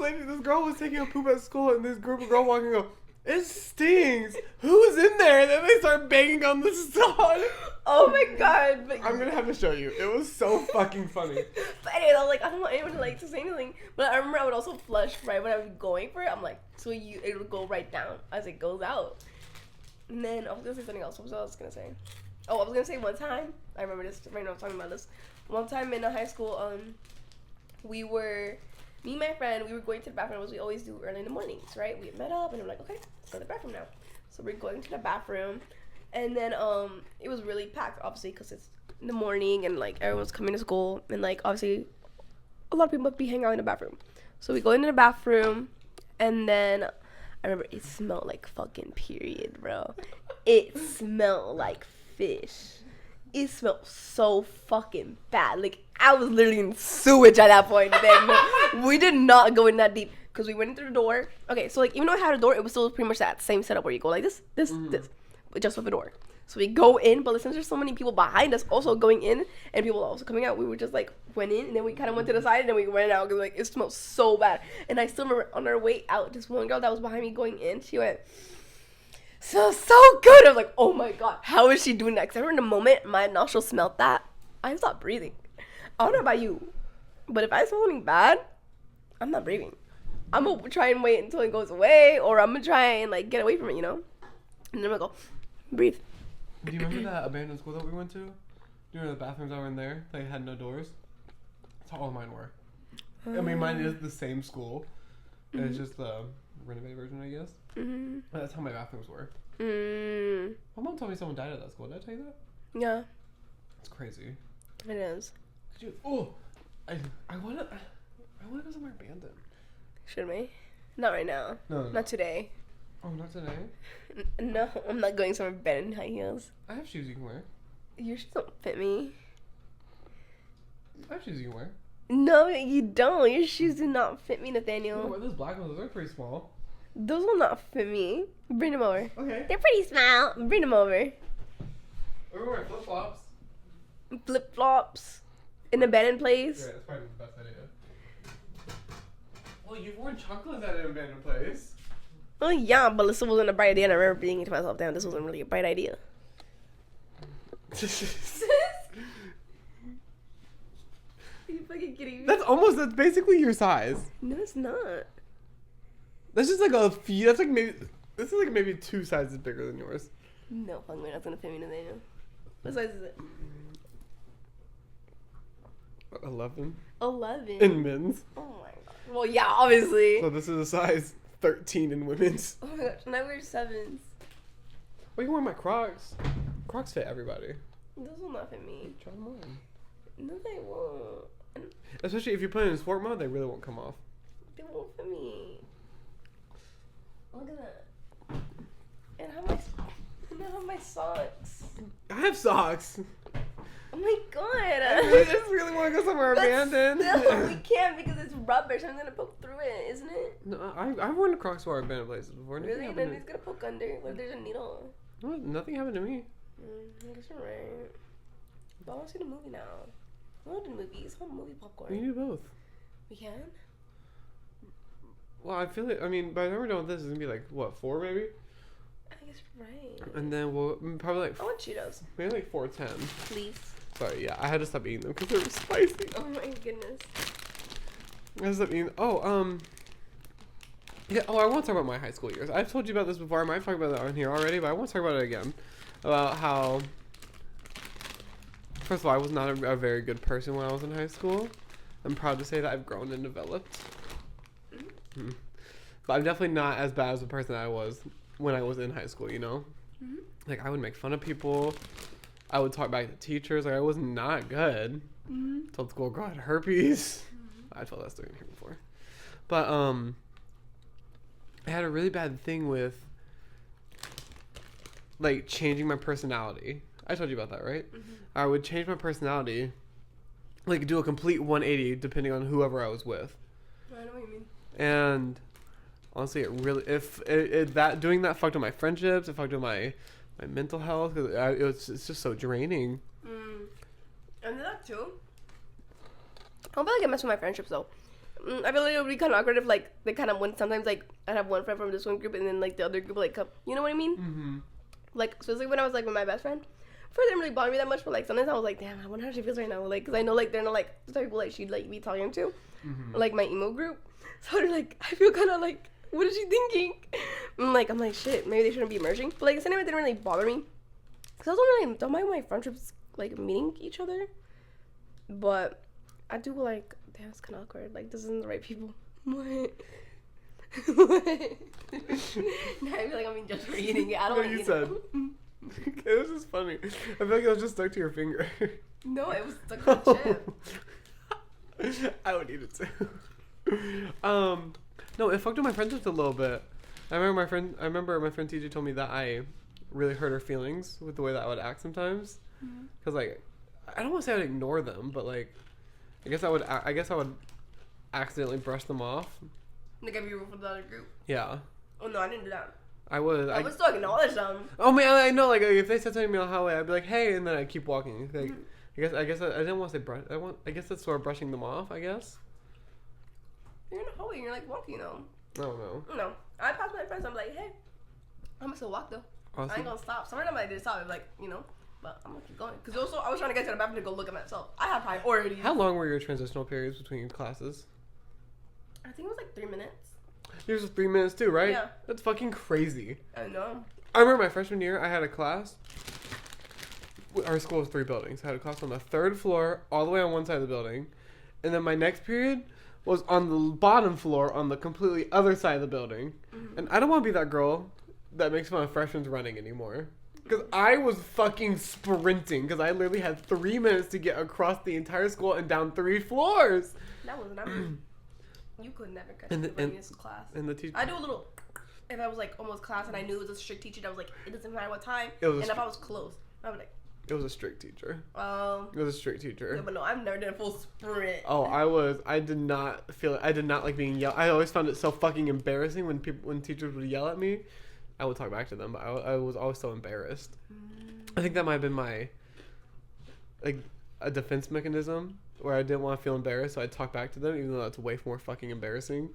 where this girl was taking a poop at school, and this group of girls walking go, it stinks. Who's in there? And then they start banging on the side. Oh my god. But I'm gonna have to show you. It was so fucking funny. But anyways, I was like, I don't want anyone to like to say anything. But I remember I would also flush right when I was going for it. I'm like, so it would go right down as it goes out. And then I was gonna say something else. What was I gonna say? Oh, I was gonna say one time. I remember this right now. I'm talking about this. One time in high school, me and my friend, we were going to the bathroom as we always do early in the mornings, right? We had met up and we're like, okay, let's go to the bathroom now. So we're going to the bathroom, and then it was really packed, obviously, because it's in the morning and like everyone's coming to school, and like obviously a lot of people would be hanging out in the bathroom. So we go into the bathroom, and then I remember it smelled like fucking period, bro. It smelled like fish. It smelled so fucking bad. Like, I was literally in sewage at that point. Then we did not go in that deep because we went through the door. Okay, so like even though it had a door, it was still pretty much that same setup where you go like this, but just with a door. So we go in, but since there's so many people behind us also going in and people also coming out, we were just like went in and then we kind of went to the side and then we went out because like it smelled so bad. And I still remember on our way out, this one girl that was behind me going in, she went, so good. I was like, oh my god, how is she doing that? Because I remember in the moment my nostrils smelled that, I stopped breathing. I don't know about you, but if I smell something bad, I'm not breathing. I'm gonna try and wait until it goes away, or I'm gonna try and like get away from it, you know? And then I'm gonna go, breathe. Do you remember that abandoned school that we went to? Do you remember the bathrooms that were in there? They had no doors. That's how all mine were. I mean, mine is the same school. Mm-hmm. It's just the renovated version, I guess. Mm-hmm. But that's how my bathrooms were. Mm. My mom told me someone died at that school. Did I tell you that? Yeah. It's crazy. It is. I wanna go somewhere abandoned. Should we? Not right now. No. Not today. Oh, not today? No, I'm not going somewhere bad in high heels. I have shoes you can wear. Your shoes don't fit me. I have shoes you can wear. No, you don't. Your shoes do not fit me, Nathaniel. No, those black ones, those are pretty small. Those will not fit me. Bring them over. Okay. They're pretty small. Bring them over. We're wearing flip-flops. Flip-flops. In a abandoned place. Yeah, that's probably the best idea. Well, you've worn chocolates at an abandoned place. Oh yeah, but this wasn't a bright idea, and I remember thinking to myself, damn, this wasn't really a bright idea. You fucking kidding me? That's basically your size. No, it's not. That's just like a few, this is like maybe 2 sizes bigger than yours. No, fuck me, that's gonna fit me, Nathaniel. What size is it? 11. 11. In men's. Oh my god. Well, yeah, obviously. So this is a size 13 in women's. Oh my gosh, and I wear 7s. Well, you wear my Crocs. Crocs fit everybody. Those will not fit me. Try them on. No, they won't. Especially if you put it in sport mode, they really won't come off. They won't fit me. Look at that. And how my socks. I have socks. Oh my god. I just really want to go somewhere abandoned. No, we can't because it's rubber, so I'm gonna poke through it, isn't it? No, I've worn the Crocs for abandoned places before. Really? And then it's gonna poke under. What if there's a needle? No, nothing happened to me. I guess you're right. But I want to see the movie now. I want to do movies. I want movie popcorn. We can do both. We can? Well, I feel like, I mean, by the time we're done with this, it's gonna be like, what, 4 maybe? I guess you're right. And then we'll probably like, I want Cheetos. maybe like 4:10. Please. Sorry, yeah, I had to stop eating them because they were spicy. Oh my goodness. I had to stop eating. Yeah, I want to talk about my high school years. I've told you about this before. I might have talked about it on here already, but I want to talk about it again. About how, first of all, I was not a very good person when I was in high school. I'm proud to say that I've grown and developed. Mm-hmm. But I'm definitely not as bad as the person I was when I was in high school, you know? Mm-hmm. Like, I would make fun of people. I would talk back to teachers. Like, I was not good. Mm-hmm. Told school girl I had herpes. Mm-hmm. I told that story here before. But, I had a really bad thing with, like, changing my personality. I told you about that, right? Mm-hmm. I would change my personality, like, do a complete 180 depending on whoever I was with. I know what you mean. And honestly, it really, doing that fucked up my friendships. It fucked up my mental health. It's just so draining. And that too. I don't feel like I mess with my friendships though. I feel like it would be kind of awkward if like they kind of went. Sometimes like I'd have one friend from this one group and then like the other group like come. You know what I mean? Mm-hmm. Like especially when I was like with my best friend. First, it didn't really bother me that much, but like sometimes I was like, damn, I wonder how she feels right now. Like, cause I know like they're not like the type of people like she'd like be talking to, like my emo group. So they're like, I feel kind of like, what is she thinking? I'm like, shit, maybe they shouldn't be merging. But like, the same time, it didn't really bother me. Cause I don't mind my friendships like meeting each other. But I do like, damn, it's kind of awkward. Like, this isn't the right people. What? What? Now I feel like I'm being judged for eating it. I don't What want to you eat said. it. It was just funny. I feel like it was just stuck to your finger. No, it was stuck to the chip. I would eat it too. No, it fucked up my friendships a little bit. I remember my friend TJ told me that I really hurt her feelings with the way that I would act sometimes. Cause like, I don't want to say I would ignore them, but like, I guess I would accidentally brush them off. Like if you were for the other group. Yeah. Oh no, I didn't do that. I would. I would still acknowledge them. Oh man, I know. Like if they said something to me on the highway, I'd be like, "Hey," and then I'd keep walking. Like, I guess I didn't want to say brush. I guess that's sort of brushing them off. I guess. You're in the hallway. You're like walking, I don't know. No, I pass my friends. I'm like, hey, I'm gonna still walk though. Awesome. I ain't gonna stop. Some of them I did stop. Like, but I'm gonna keep going. Cause also I was trying to get to the bathroom to go look at myself. I have priorities. How long were your transitional periods between classes? I think it was like 3 minutes. Yours was 3 minutes too, right? Yeah. That's fucking crazy. I know. I remember my freshman year, I had a class. Our school was 3 buildings. I had a class on the 3rd floor, all the way on one side of the building. And then my next period was on the bottom floor, on the completely other side of the building. Mm-hmm. And I don't want to be that girl that makes fun of freshmen running anymore. Because I was fucking sprinting. Because I literally had 3 minutes to get across the entire school and down 3 floors. That was not me. You could never catch me in this class. And the teacher. I do a little. If I was like almost class and I knew it was a strict teacher, I was like, it doesn't matter what time. And if I was close, I was like. It was a strict teacher. It was a strict teacher. Yeah, but no, I've never done a full sprint. Oh, I did not like being yelled. I always found it so fucking embarrassing when teachers would yell at me. I would talk back to them, but I was always so embarrassed. I think that might have been my, like, a defense mechanism where I didn't want to feel embarrassed, so I'd talk back to them, even though that's way more fucking embarrassing.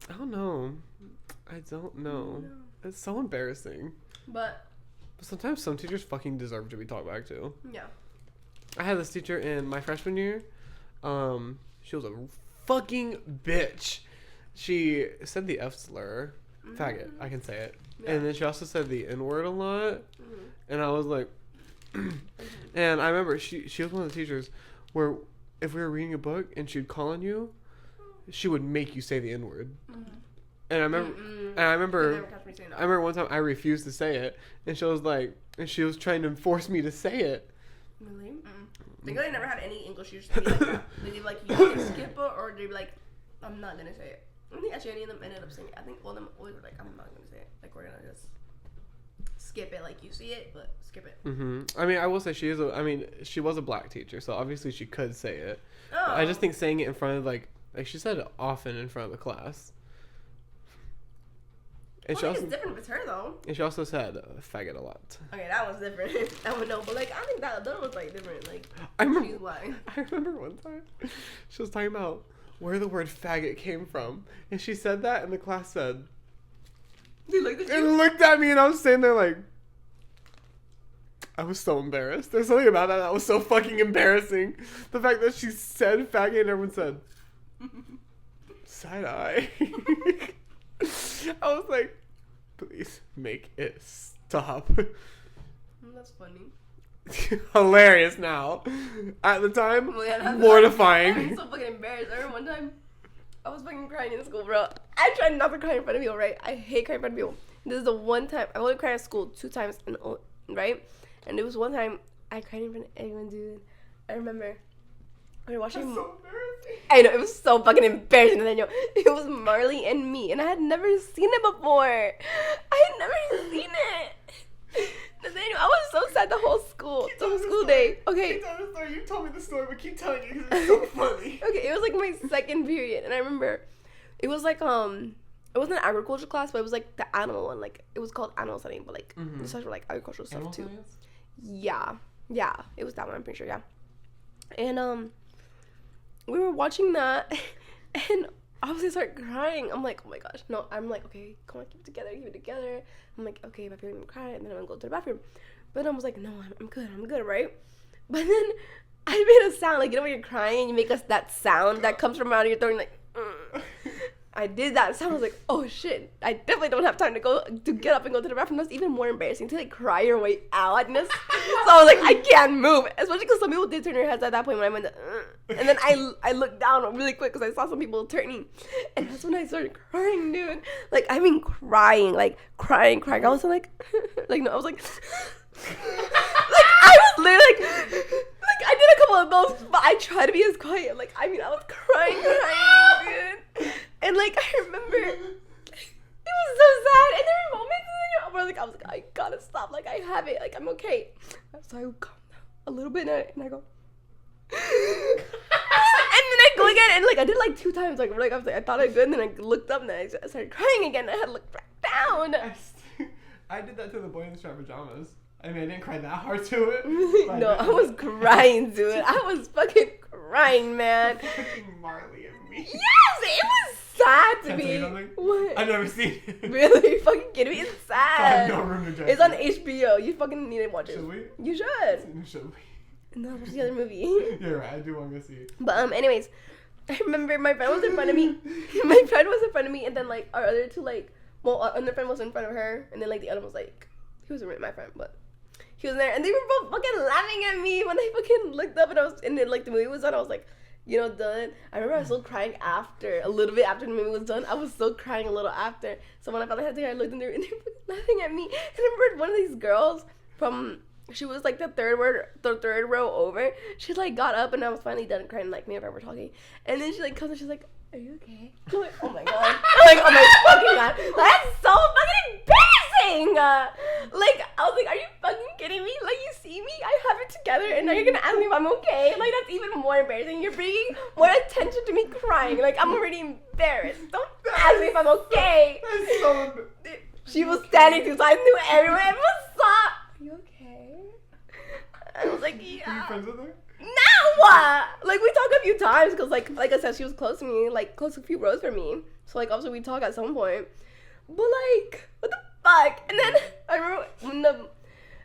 I don't know. It's so embarrassing. But sometimes some teachers fucking deserve to be talked back to. Yeah. I had this teacher in my freshman year. She was a fucking bitch. She said the F slur. Faggot. I can say it. Yeah. And then she also said the N-word a lot. And I was like... and I remember she was one of the teachers where if we were reading a book and she'd call on you, she would make you say the N-word. And I remember one time I refused to say it, and she was trying to force me to say it. Really? They really never had any English teachers be like that. They'd be like, you can skip it, or they'd be like, I'm not gonna say it. I don't think actually any of them ended up saying it. I think all of them always were like, I'm not gonna say it. Like, we're gonna just skip it, like you see it, but skip it. I mean, I will say she was a black teacher, so obviously she could say it. Oh. I just think saying it in front of like she said it often in front of the class. And I think it's different with her though. And she also said faggot a lot. Okay, that was different. That one no, but like I think that was like different. Like I remember one time she was talking about where the word faggot came from, and she said that, and the class said. They looked at you? And looked at me, and I was sitting there like. I was so embarrassed. There's something about that was so fucking embarrassing. The fact that she said faggot and everyone said side eye. I was like, please make it stop. That's funny. Hilarious now. At the time, mortifying. I'm so fucking embarrassed. I remember one time I was fucking crying in school, bro. I tried not to cry in front of people, right? I hate crying in front of people. This is the one time I only cried at school 2 times, right? And it was one time I cried in front of everyone, dude. I remember. We were watching. So embarrassing. I know, it was so fucking embarrassing, Nathaniel. It was Marley and me, and I had never seen it before. I had never seen it. Nathaniel, I was so sad the whole school day. Okay. Keep telling the story. You told me the story, but keep telling it because it's so funny. Okay, it was like my second period, and I remember it was like it wasn't an agriculture class, but it was like the animal one. Like it was called animal studying, but like this was like agricultural stuff Animal too. science? Yeah, it was that one. I'm pretty sure. Yeah, and we were watching that, and obviously I started crying. I'm like, oh my gosh, no. I'm like, okay, come on, keep it together. I'm like, okay, if I feel like I'm crying, and then I'm gonna go to the bathroom. But I was like, no, I'm good, right? But then I made a sound, like, you know when you're crying and you make that sound that comes from out of your throat, and like, I did that sound. I was like, oh shit, I definitely don't have time to get up and go to the bathroom. That's even more embarrassing to like cry your way out. So I was like, I can't move, especially because some people did turn their heads at that point when I went to, and then I looked down really quick because I saw some people turning, and that's when I started crying, dude. Like I mean crying. I was like, like no, I was like, like I was literally like I did a couple of those, but I tried to be as quiet. Like I mean, I was crying, dude. And like I remember, it was so sad. And there were moments where I was like, I gotta stop. Like I have it. Like I'm okay. So I would calm down a little bit, and I go, and then I go again, and like I did like 2 times. Like I was like I thought I was good, and then I looked up, and then I started crying again. And I had to look back down. down. I did that to the boy in the striped pajamas. I mean, I didn't cry that hard to it. No, I was crying to it. I was fucking crying, man. Fucking Marley and me. Yes, it was sad to Can I tell me. you something? What? I've never seen it. Really? You fucking kidding me? It's So I have sad. no room to judge It's on it. HBO. You fucking need to watch it. Should we? You should. Should we? No, what's the other movie? You're right. I do want to go see it. But anyways, I remember my friend was in front of me. My friend was in front of me, and then like our other two another friend was in front of her, and then like the other was like, he wasn't really my friend, but he was there, and they were both fucking laughing at me when they fucking looked up, and then like the movie was done. I was like, done. I remember I was still crying a little bit after the movie was done. I was still crying a little after. So when I finally had to, I looked in there, and they were laughing at me. And I remember one of these girls she was like the third row over. She like got up, and I was finally done crying. Like me and her were talking, and then she like comes and she's like, "Are you okay?" I'm like, "Oh my god!" I'm like, "Oh my fucking god!" That's so fucking embarrassing. Like I was like, "Are you fucking kidding me? Like you see me, I have it together, and now you're gonna ask me if I'm okay?" Like that's even more embarrassing. You're bringing more attention to me crying. Like I'm already embarrassed. Don't ask me if I'm okay. That's so. She was standing too, so I knew everyone saw. Are you okay? I was like, Are you yeah. friends with her? No! Like, we talked a few times, because, like I said, she was close to me, like, close a few rows from me. So, like, obviously, we talk at some point. But, like, what the fuck? And then, I remember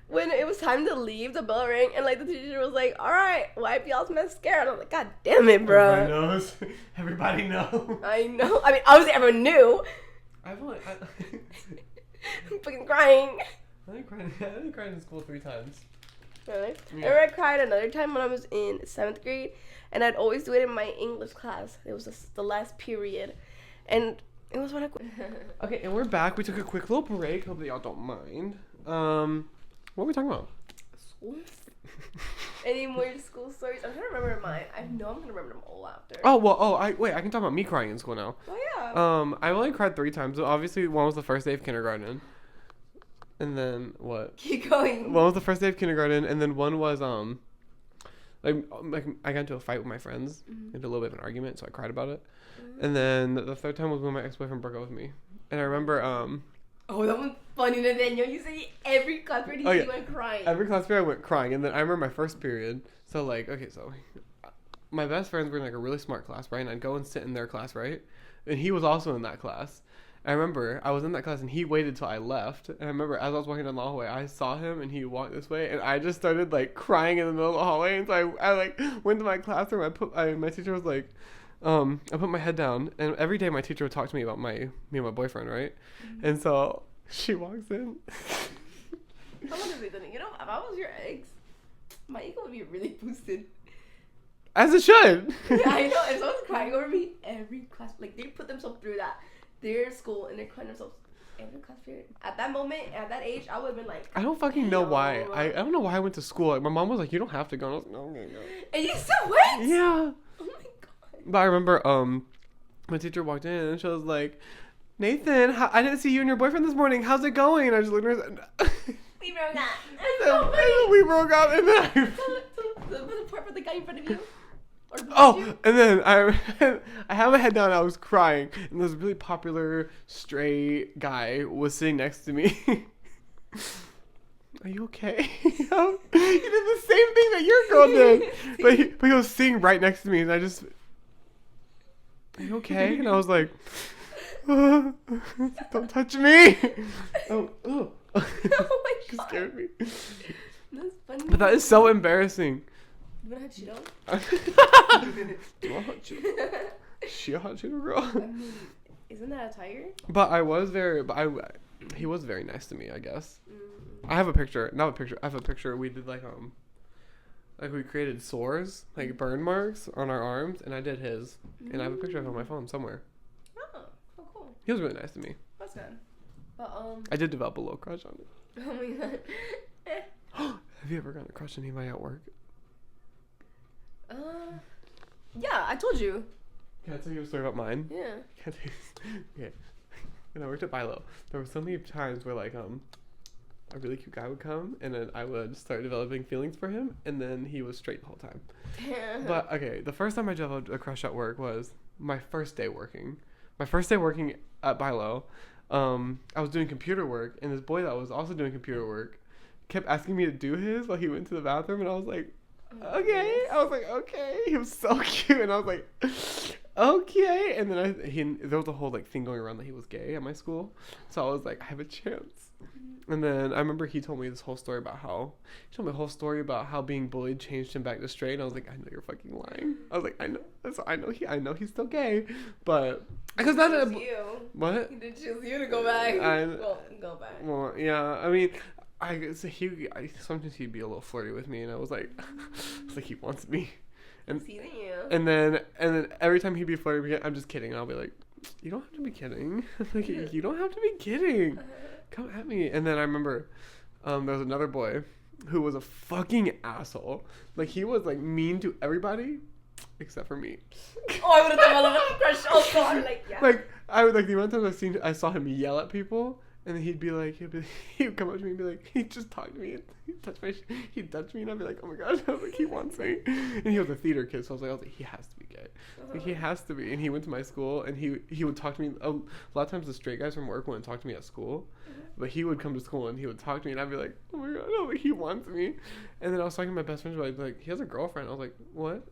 when it was time to leave, the bell rang, and, like, the teacher was like, alright, wipe y'all's mascara. And I was like, god damn it, bro. Everybody knows. Everybody knows. I know. I mean, obviously, everyone knew. I've only. I'm fucking crying. I only cried in school 3 times. Really? Yeah. I remember I cried another time when I was in 7th grade, and I'd always do it in my English class. It was the last period, and it was when I. Okay, and we're back. We took a quick little break. Hope that y'all don't mind. What are we talking about? School? Any more school stories? I'm trying to remember mine. I know I'm gonna remember them all after. I can talk about me crying in school now. Oh yeah. I only cried 3 times. So obviously, one was the first day of kindergarten. And then what? Keep going. One was the first day of kindergarten, and then one was like I got into a fight with my friends, into a little bit of an argument, so I cried about it. And then the third time was when my ex-boyfriend broke up with me, and I remember Oh, that one's funny, Nathaniel. You say every class period you went crying. every class period I went crying, and then I remember my first period. So like, okay, so my best friends were in like a really smart class, right? And I'd go and sit in their class, right? And he was also in that class. I remember I was in that class and he waited till I left. And I remember as I was walking down the hallway, I saw him and he walked this way, and I just started like crying in the middle of the hallway. And so I like went to my classroom. My teacher was like, I put my head down, and every day my teacher would talk to me about me and my boyfriend, right? And so she walks in. How long is it? If I was your ex, my ego would be really boosted. As it should. Yeah, I know. If someone's crying over me, every class, like they put themselves through that. Their school, and they're crying themselves every class period. At that moment, at that age, I would have been like, I don't fucking know why. no. I don't know why I went to school. Like my mom was like, "You don't have to go." And I was like, "No, I'm gonna go." and you still went? Yeah. Oh my god. But I remember my teacher walked in and she was like, "Nathan, I didn't see you and your boyfriend this morning. How's it going?" And I just looked at her and We broke up. and then we broke up, and then The part with the guy in front of you? Or behind oh, you? and then I had my head down. I was crying, and this really popular straight guy was sitting next to me. Are you okay? He did the same thing that your girl did, but he was sitting right next to me, and I just, are you okay? And I was like, don't touch me. Oh. Oh my She god. scared me. That's funny. But that is so embarrassing. You wanna have Cheeto? Do you want hot Cheeto? She a hot Cheeto girl? I mean, isn't that a tiger? But he was very nice to me, I guess. I have a picture. Not a picture. I have a picture. We did like we created sores, like burn marks on our arms, and I did his. And I have a picture of him on my phone somewhere. Oh, cool. He was really nice to me. That's good. But I did develop a little crush on him. oh my god. Have you ever gotten a crush on anybody at work? Yeah, I told you. Can I tell you a story about mine? Yeah. Okay. When I worked at Bilo, there were so many times where like a really cute guy would come, and then I would start developing feelings for him, and then he was straight the whole time. But okay, the first time I developed a crush at work was my first day working. My first day working at Bilo, I was doing computer work, and this boy that was also doing computer work kept asking me to do his while he went to the bathroom, and I was like, okay. I was like, okay. He was so cute, and I was like, okay. And then there was a whole like thing going around that he was gay at my school, so I was like, I have a chance. And then I remember he told me this whole story about how being bullied changed him back to straight. And I was like, I know you're fucking lying. I was like, I know he's still gay, but because not a you. What? He did choose you to go back. Go back. Well, yeah. I mean, sometimes he'd be a little flirty with me, and I was like, it's like he wants me. And Seeing you. and then every time he'd be flirty with me, I'm just kidding. I'll be like, you don't have to be kidding. Like you don't have to be kidding. Come at me. And then I remember there was another boy who was a fucking asshole. Like he was like mean to everybody except for me. Oh, I would have thought I was crush also. I'm like, yeah. Like I would like the one time I saw him yell at people, and then he would come up to me and be like, he just talked to me, he'd touch me, and I'd be like, oh my god, I was like, he wants me. And he was a theater kid, so I was like, he has to be gay. Like, he has to be. And he went to my school, and he would talk to me. A lot of times the straight guys from work wouldn't talk to me at school, but he would come to school and he would talk to me, and I'd be like, oh my god, I was like, he wants me. And then I was talking to my best friend, like he has a girlfriend. I was like, what?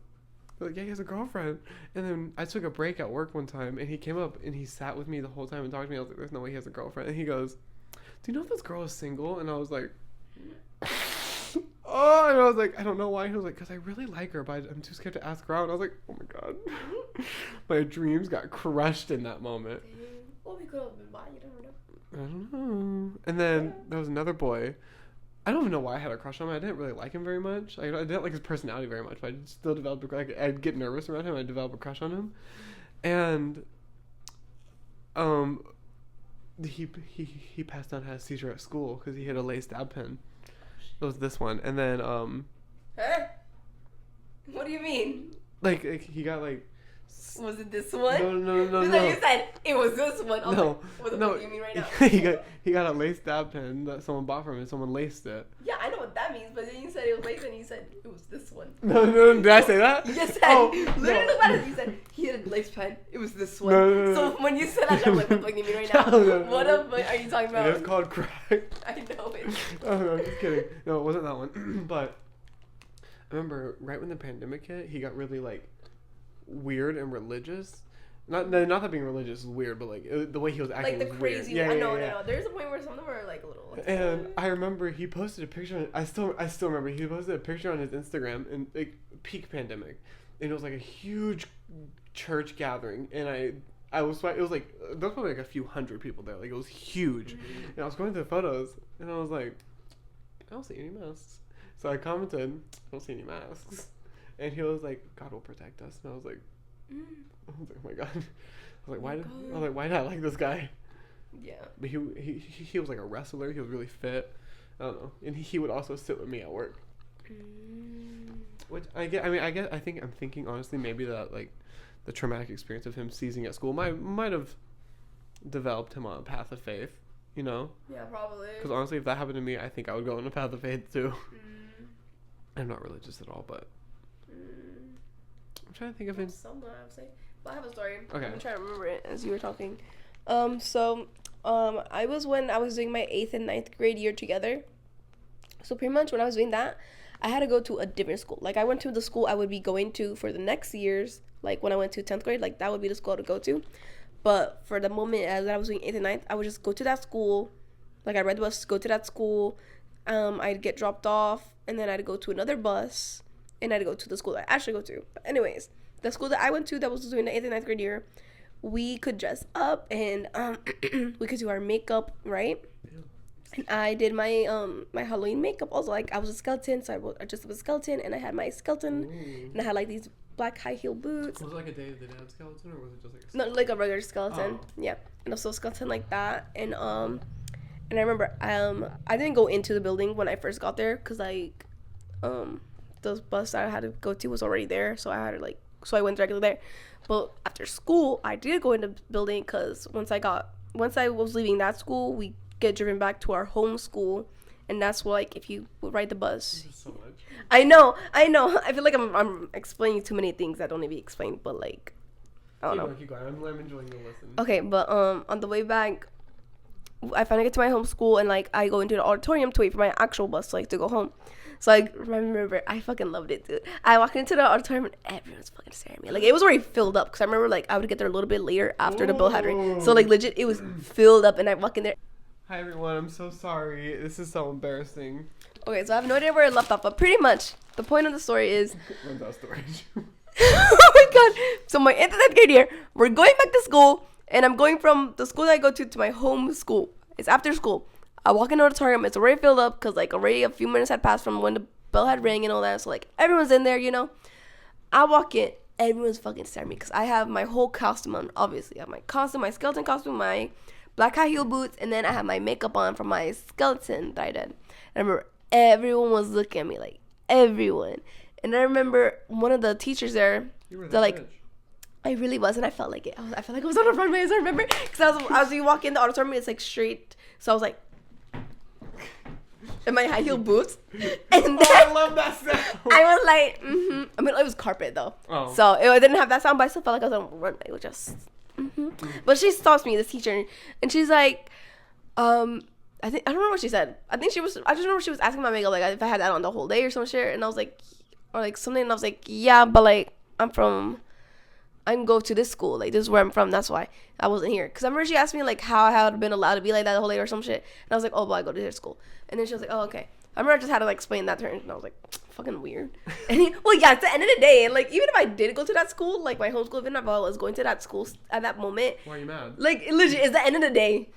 They're like, yeah, he has a girlfriend. And then I took a break at work one time, and he came up and he sat with me the whole time and talked to me. I was like, there's no way he has a girlfriend. And he goes, do you know if this girl is single? And I was like, oh, and I was like, I don't know why. He was like, because I really like her, but I'm too scared to ask her out. And I was like, oh my god. My dreams got crushed in that moment. Well, we could have been bi, you never know. I don't know. And then there was another boy. I don't even know why I had a crush on him. I didn't really like him very much. I didn't like his personality very much, but I still developed I'd get nervous around him. I'd develop a crush on him. And he passed out, had a seizure at school because he hit a lace dab pen. It was this one. And then Huh? What do you mean? like he got like. Was it this one? No. You said it was this one. I was No, like, what the fuck do you mean right now? he got a lace dab pen that someone bought from him. Someone laced it. Yeah, I know what that means, but then you said it was lace and you said it was this one. No, did I say that? You just said, no. literally look at it. You said he had a lace pen. It was this one. No. So when you said that, I'm like, what the fuck do you mean right now? No. What the fuck are you talking about? It's called crack. I know it. Oh no, I'm just kidding. No, it wasn't that one. But I remember right when the pandemic hit, he got really like weird and religious. Not that being religious is weird, but like the way he was acting like the was crazy. weird. I know. There's a point where some of them are like a little. And I remember he posted a picture. I still remember he posted a picture on his Instagram in like peak pandemic, and it was like a huge church gathering, and it was like there was probably like a few hundred people there. Like it was huge, and I was going through the photos, and I was like, I don't see any masks. So I commented, I don't see any masks, and he was like, God will protect us, and I was like, oh my god. I was like, why did I like this guy? Yeah. But he was like a wrestler. He was really fit. I don't know. And he would also sit with me at work. Which I think I'm thinking honestly maybe that like the traumatic experience of him seizing at school might have developed him on a path of faith. You know? Yeah, probably. Because honestly, if that happened to me, I think I would go on a path of faith too. I'm not religious at all, but I'm trying to think of him. Something I would say. But I have a story. Okay. I'm trying to remember it as you were talking. I was when I was doing my 8th and 9th grade year together. So pretty much when I was doing that, I had to go to a different school. Like I went to the school I would be going to for the next years. Like when I went to 10th grade, like that would be the school to go to. But for the moment as I was doing 8th and 9th, I would just go to that school. Like I'd ride the bus, go to that school. I'd get dropped off, and then I'd go to another bus, and I'd go to the school that I actually go to. But anyways, the school that I went to that was doing the 8th and 9th grade year, we could dress up and we could do our makeup, right? Yeah. And I did my my Halloween makeup also. Like I was a skeleton, so I dressed up as a skeleton, and I had my skeleton, and I had like these black high heel boots. Was it like a Day of the Dead skeleton, or was it just like a no, like a regular skeleton? Oh. Yeah, and also a skeleton like that, and I remember I didn't go into the building when I first got there because like the bus that I had to go to was already there, so I went directly there. But after school, I did go into the building because once I was leaving that school, we get driven back to our home school, and that's like if you would ride the bus. So much. I know. I feel like I'm explaining too many things that don't need to be explained, but like I don't know. Keep going. I'm enjoying the listen. Okay, but on the way back, I finally get to my home school, and like I go into the auditorium to wait for my actual bus, like to go home. So I remember I fucking loved it, dude. I walked into the auditorium and everyone's fucking staring at me. Like, it was already filled up because I remember like I would get there a little bit later after the bell had ring. So like legit, it was filled up, and I walk in there. Hi everyone, I'm so sorry. This is so embarrassing. Okay, so I have no idea where I left off, but pretty much the point of the story is. Runs out of storage. Oh my god! So my 8th and 10th grade year, we're going back to school, and I'm going from the school that I go to my home school. It's after school. I walk in the auditorium. It's already filled up because like already a few minutes had passed from when the bell had rang and all that. So like everyone's in there, you know. I walk in. Everyone's fucking staring at me because I have my whole costume on. Obviously, I have my costume, my skeleton costume, my black high heel boots, and then I have my makeup on from my skeleton that I did. And I remember everyone was looking at me, like everyone. And I remember one of the teachers there, I really was, and I felt like it. I felt like I was on a runway. I remember because as you walk in the auditorium, it's like straight. So I was like. In my high heel boots, and then I love that sound. I was like, I mean, it was carpet though, so it didn't have that sound, but I still felt like I was on a runway. It was just, But she stops me, this teacher, and she's like, I don't know what she said. I just remember she was asking my makeup like if I had that on the whole day or some shit, and I was like, or like something, and I was like, yeah, but like I can go to this school, like this is where I'm from, that's why I wasn't here. Because I remember she asked me like how I had been allowed to be like that the whole day or some shit, and I was like, oh, well, I go to this school. And then she was like, oh, okay. I remember I just had to like explain that to her, and I was like, fucking weird. And well, yeah, at the end of the day, and like even if I did go to that school, like my homeschool, even if I was going to that school at that moment, why are you mad? Like legit, it's the end of the day.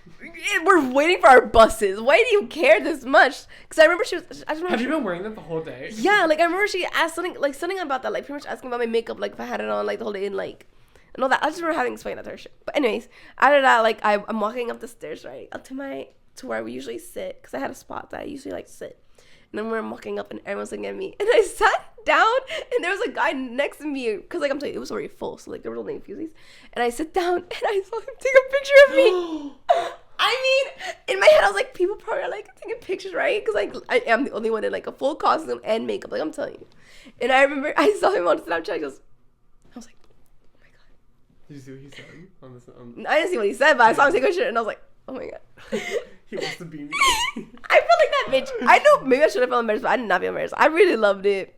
We're waiting for our buses. Why do you care this much? Because I remember she was. I just remember Have you been wearing that the whole day? Yeah, like I remember she asked something about that, like pretty much asking about my makeup, like if I had it on like the whole day, and like. And all that. I just remember having explained that to her shit. But anyways, after that, like I'm walking up the stairs, right, up to where we usually sit, because I had a spot that I usually like to sit. And then I'm walking up, and everyone's looking at me, and I sat down, and there was a guy next to me, because like I'm telling you, it was already full, so like there were only a few seats. And I sit down, and I saw him take a picture of me. I mean, in my head, I was like, people probably are like taking pictures, right? Because like I am the only one in like a full costume and makeup, like I'm telling you. And I remember I saw him on Snapchat. I was like. Did you see what he said on this? I didn't see what he said, but I saw him take a picture, and I was like, oh my god. He wants to be me. I felt like that bitch. I know maybe I should have felt embarrassed, but I did not feel embarrassed. I really loved it.